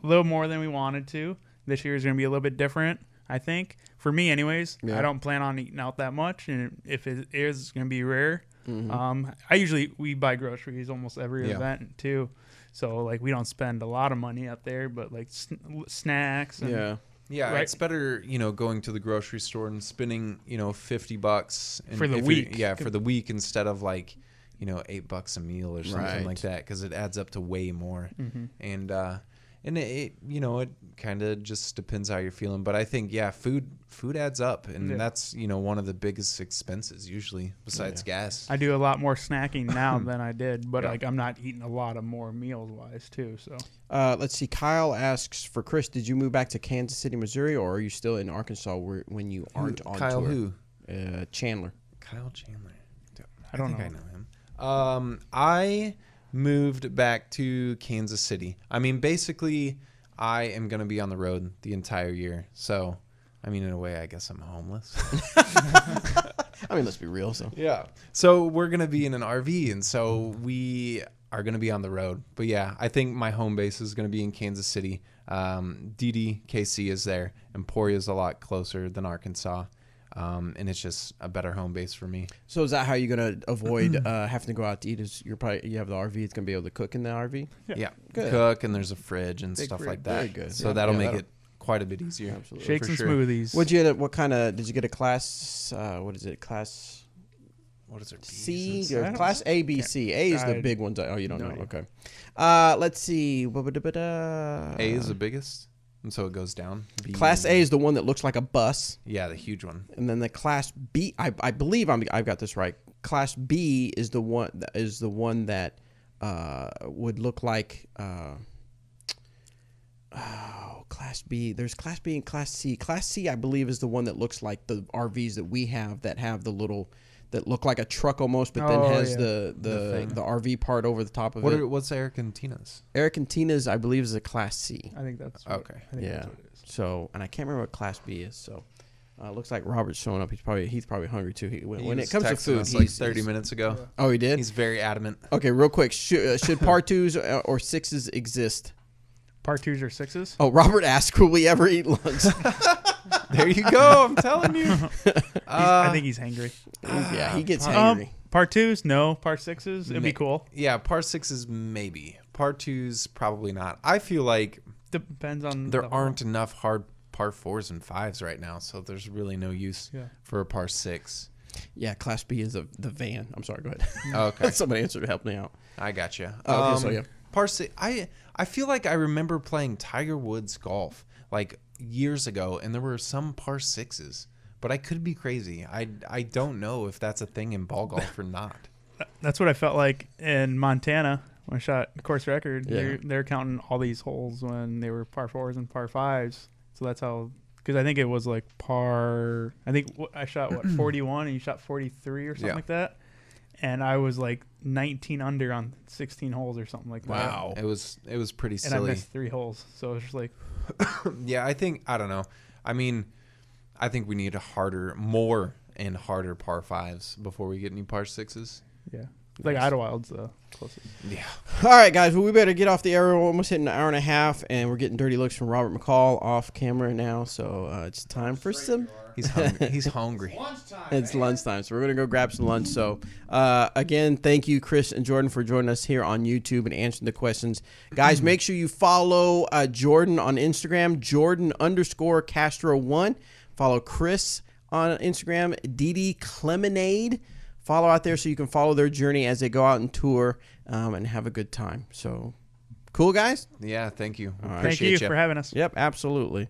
a little more than we wanted to. This year is going to be a little bit different, I think. For me, anyways. I don't plan on eating out that much, and if it is, it's going to be rare. We buy groceries almost every event too, so like we don't spend a lot of money out there, but like snacks. And it's better, you know, going to the grocery store and spending, you know, $50 for the week. For the week, instead of like, you know, $8 a meal or something like that, because it adds up to way more. And it you know, it kind of just depends how you're feeling. But I think, food adds up. And that's, you know, one of the biggest expenses usually, besides gas. I do a lot more snacking now than I did. But, like, I'm not eating a lot of more meals-wise, too. So let's see. Kyle asks, for Chris, did you move back to Kansas City, Missouri, or are you still in Arkansas when you aren't on Kyle tour? Who? Chandler. Kyle Chandler. I don't know. I know him. I moved back to Kansas City. I mean, basically, I am going to be on the road the entire year. So, I mean, in a way, I guess I'm homeless. I mean, let's be real. So we're going to be in an RV, and so we are going to be on the road. But yeah, I think my home base is going to be in Kansas City. DDKC is there. Emporia is a lot closer than Arkansas. And it's just a better home base for me. So is that how you're gonna avoid having to go out to eat? Is you have the RV? It's gonna be able to cook in the RV. Yeah, good. Cook, and there's a fridge and stuff like that. Very good. So that'll make it quite a bit easier. Absolutely. Shakes and smoothies. What kind of did you get a class? What is it? Class. What is it? C. Class A, B, C. A is the big one. Oh, you don't know. Okay. Let's see. A is the biggest. And so it goes down. Class A is the one that looks like a bus. Yeah, the huge one. And then the Class B, I believe I've got this right. Class B is the one that would look like Class B. There's Class B and Class C. Class C, I believe, is the one that looks like the RVs that we have that have the little that look like a truck almost, but then has the RV part over the top of it. What's Eric and Tina's? Eric and Tina's, I believe, is a Class C. I think that's okay. That's what it is. So, and I can't remember what Class B is. So, Looks like Robert's showing up. He's probably hungry too. When it was comes to texting food, us he's 30 minutes ago. Oh, he did. He's very adamant. Okay, real quick. Should par twos or sixes exist? Par twos or sixes? Oh, Robert asked, "Will we ever eat lunch?" There you go. I'm telling you. I think he's hangry. Yeah, he gets hangry. Par twos, no. Par sixes, it'd be cool. Yeah, par sixes maybe. Par twos probably not. I feel like depends on there aren't enough hard par fours and fives right now, so there's really no use for a par six. Yeah, Class B is the van. I'm sorry, go ahead. Okay. Somebody answered to help me out. I got you. Okay, so yeah. Par six. I feel like I remember playing Tiger Woods golf like years ago, and there were some par sixes, but I could be crazy. I don't know if that's a thing in ball golf or not. That's what I felt like in Montana when I shot course record. Yeah. They're counting all these holes when they were par fours and par fives. So that's how. Because I think it was like par. I think I shot 41 and you shot 43 or something like that, and I was like 19 under on 16 holes or something like that. Wow, it was pretty silly. And I missed 3 holes, so it was just like. Yeah, I don't know. I mean, I think we need more and harder par fives before we get any par sixes. Yeah, like Idlewild's the closest. Yeah. All right, guys. Well, we better get off the air. We're almost hitting an hour and a half, and we're getting dirty looks from Robert McCall off camera now. So it's time for some. He's hungry. He's hungry. It's lunchtime, so we're gonna go grab some lunch. So again, thank you, Chris and Jordan, for joining us here on YouTube and answering the questions. Guys, make sure you follow Jordan on Instagram, Jordan_Castro1. Follow Chris on Instagram, DD Clemonade. Follow out there so you can follow their journey as they go out and tour and have a good time. So, cool, guys? Yeah, thank you. Thank you for having us. Yep, absolutely.